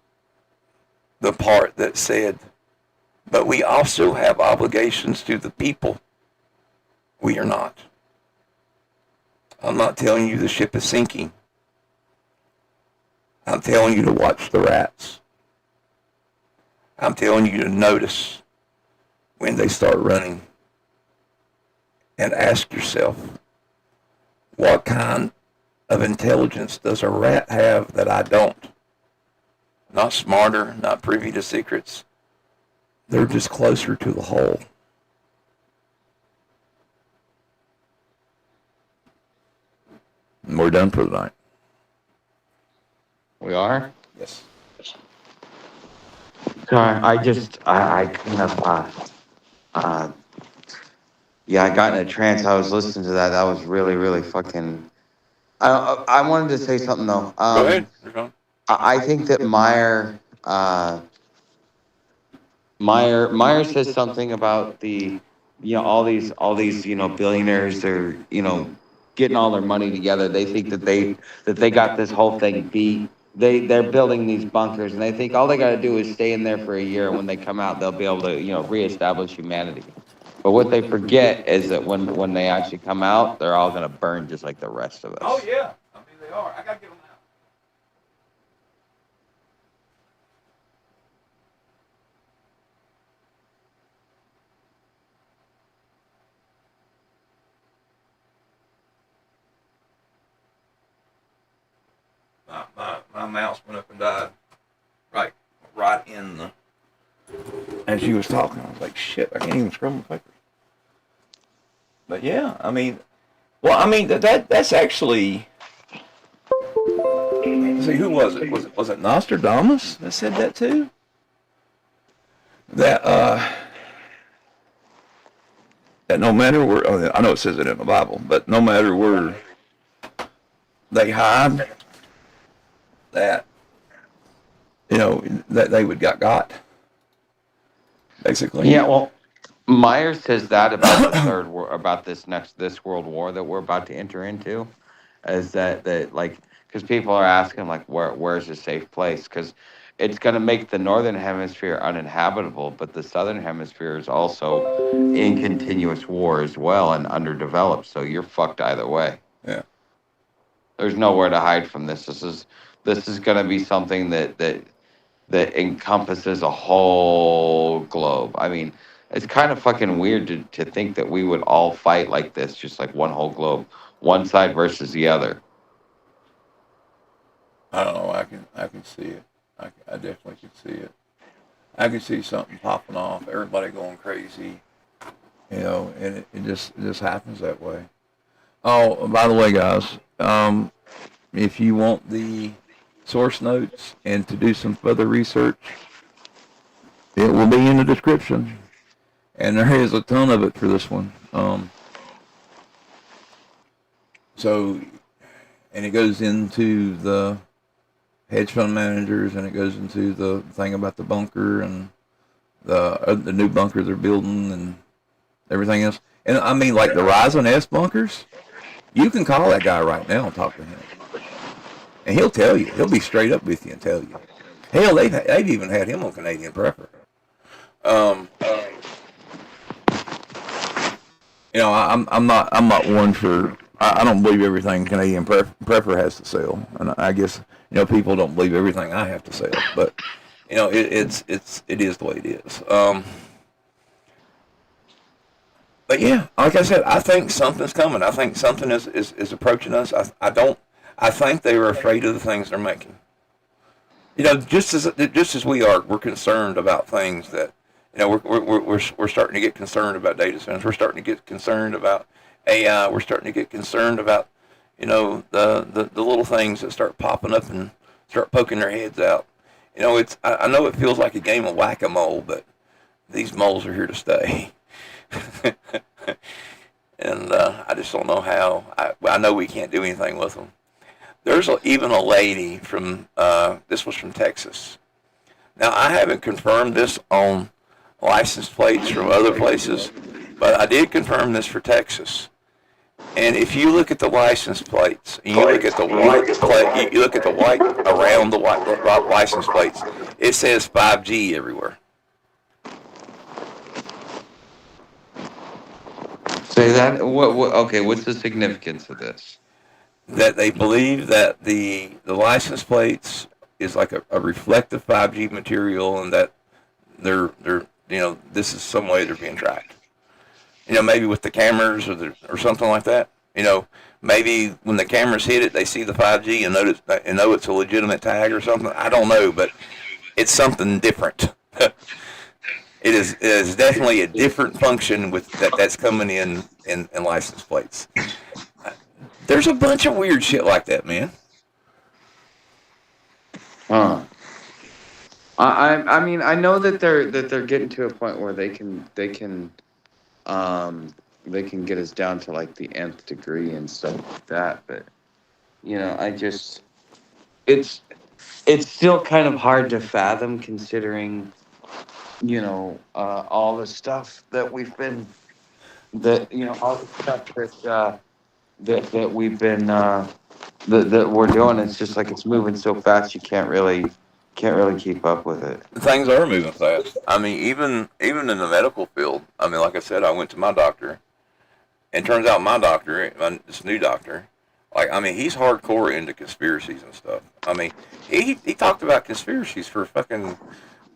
the part that said, but we also have obligations to the people. We are not. I'm not telling you the ship is sinking. I'm telling you to watch the rats. I'm telling you to notice when they start running. And ask yourself, what kind of intelligence does a rat have that I don't? Not smarter, not privy to secrets. They're just closer to the hole. And we're done for the night. We are? Yes. Sorry, I kind of, yeah, I got in a trance. I was listening to that. That was really, really fucking. I wanted to say something though. Go ahead. You're fine. I think that Meyer says something about all these billionaires are getting all their money together. They think that they got this whole thing beat. They're building these bunkers and they think all they got to do is stay in there for a year, and when they come out they'll be able to reestablish humanity. But what they forget is that when they actually come out, they're all gonna burn just like the rest of us. Oh yeah, I mean they are. I gotta get them out. My mouse went up and died. Right in the. As she was talking, I was like, shit, I can't even scroll my papers. But yeah, I mean, that's actually. See, who was it? Was it Nostradamus that said that too? That no matter where, I know it says it in the Bible, but no matter where they hide, that that they would got basically. Yeah, well, Meyer says that about the about this world war that we're about to enter into, is that like, because people are asking like where's a safe place, because it's going to make the northern hemisphere uninhabitable, but the southern hemisphere is also in continuous war as well and underdeveloped, so you're fucked either way. Yeah. There's nowhere to hide from this. This is going to be something that encompasses a whole globe. I mean, it's kind of fucking weird to think that we would all fight like this, just like one whole globe, one side versus the other. I don't know. I can see it. I definitely can see it. I can see something popping off. Everybody going crazy. And it just happens that way. Oh, by the way, guys, if you want the source notes and to do some further research, it will be in the description. And there is a ton of it for this one. And it goes into the hedge fund managers, and it goes into the thing about the bunker and the new bunker they're building and everything else. And I mean, like the Ryzen S bunkers, you can call that guy right now and talk to him. And he'll tell you. He'll be straight up with you and tell you. Hell, they've even had him on Canadian Prepper. I'm not one for. I don't believe everything Canadian Prepper has to sell, and I guess people don't believe everything I have to sell. But it is the way it is. But yeah, like I said, I think something's coming. I think something is approaching us. I think they are afraid of the things they're making. Just as we are, we're concerned about things that, we're starting to get concerned about data centers. We're starting to get concerned about AI. We're starting to get concerned about, the little things that start popping up and start poking their heads out. I know it feels like a game of whack-a-mole, but these moles are here to stay. And I just don't know how. I know we can't do anything with them. There's even a lady from, this was from Texas. Now, I haven't confirmed this on license plates from other places, but I did confirm this for Texas. And if you look at the license plates, and you look at the white around the white license plates, it says 5G everywhere. Say that. What? Okay. What's the significance of this? That they believe that the license plates is like a reflective 5G material, and that they're this is some way they're being tracked. Maybe with the cameras or something like that. Maybe when the cameras hit it, they see the 5G and know it's a legitimate tag or something. I don't know, but it's something different. It is definitely a different function with that's coming in license plates. There's a bunch of weird shit like that, man. Huh. I mean I know that they're getting to a point where they can get us down to like the nth degree and stuff like that, but I just it's still kind of hard to fathom considering all the stuff that we've been all the stuff that we've been that we're doing. It's just like it's moving so fast you can't really keep up with it. Things are moving fast. I mean, even in the medical field. I mean, like I said, I went to my doctor, and turns out my doctor, this new doctor, he's hardcore into conspiracies and stuff. I mean, he talked about conspiracies for fucking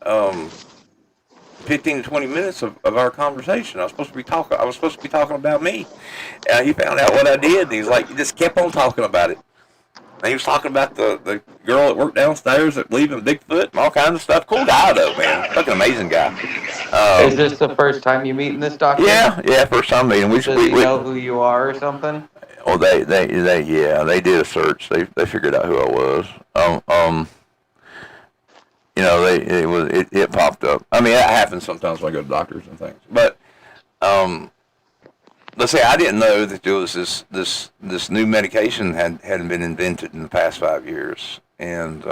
15 to 20 minutes of our conversation. I was supposed to be talking about me. He found out what I did, and he's like, he just kept on talking about it. And he was talking about the girl that worked downstairs that believed in Bigfoot and all kinds of stuff. Cool guy, though, man. Fucking amazing guy. Is this the first time you meeting this doctor? Yeah, first time meeting. Does he know who you are or something? Well, they did a search. They figured out who I was. It popped up. I mean, that happens sometimes when I go to doctors and things. But let's say I didn't know that there was this new medication hadn't been invented in the past 5 years, and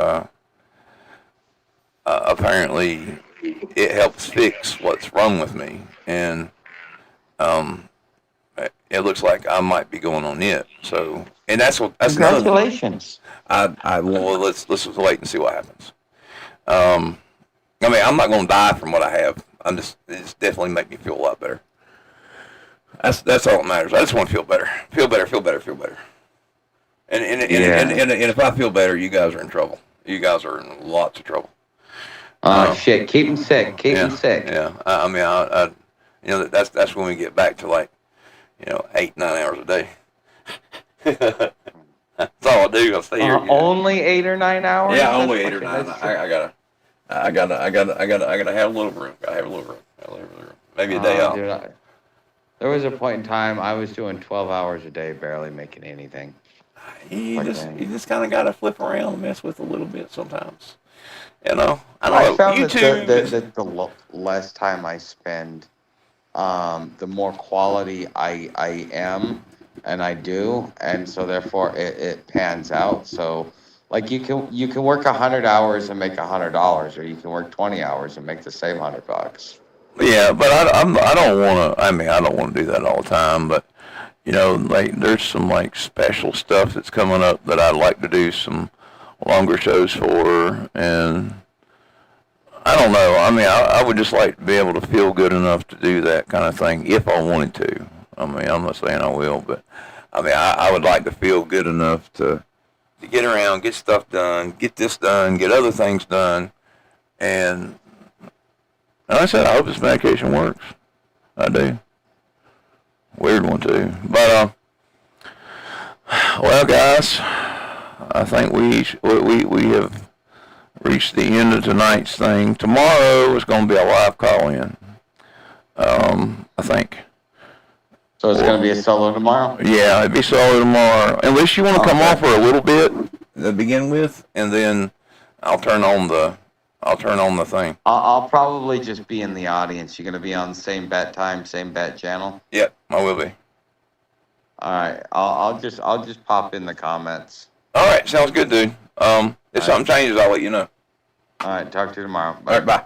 apparently it helps fix what's wrong with me, and it looks like I might be going on it. So, and that's Congratulations. Well, let's wait and see what happens. I mean, I'm not going to die from what I have. It's definitely make me feel a lot better. That's all that matters. I just want to feel better. Feel better. And if I feel better, you guys are in trouble. You guys are in lots of trouble. Shit, keep him sick. Keep him sick. Yeah. I mean, that's when we get back to 8-9 hours a day. That's all I do. I'll stay here. Only 8 or 9 hours. Yeah, only 8 or 9. I gotta have a little room. Maybe a day off. Dude, there was a point in time I was doing 12 hours a day, barely making anything. You just kind of gotta flip around and mess with a little bit sometimes. I found YouTube that the less time I spend, the more quality I am and I do, and so therefore it pans out. So like you can work 100 hours and make $100, or you can work 20 hours and make the same $100. Yeah, but I don't want to. I mean, I don't want to do that all the time. But there's some special stuff that's coming up that I'd like to do some longer shows for, and I don't know. I mean, I would just like to be able to feel good enough to do that kind of thing if I wanted to. I mean, I'm not saying I will, but I mean, I would like to feel good enough to get around, get stuff done, get this done, get other things done, and like I said, I hope this medication works. I do. Weird one too, but well, guys, I think we have reached the end of tonight's thing. Tomorrow is going to be a live call-in. I think. So it's going to be a solo tomorrow? Yeah, it'd be solo tomorrow. Unless you want to come on for a little bit to begin with, and then I'll turn on the thing. I'll probably just be in the audience. You're going to be on the same bat time, same bat channel? Yep, I will be. All right. I'll just pop in the comments. All right, sounds good, dude. If something changes, I'll let you know. All right, talk to you tomorrow. Bye. All right, bye.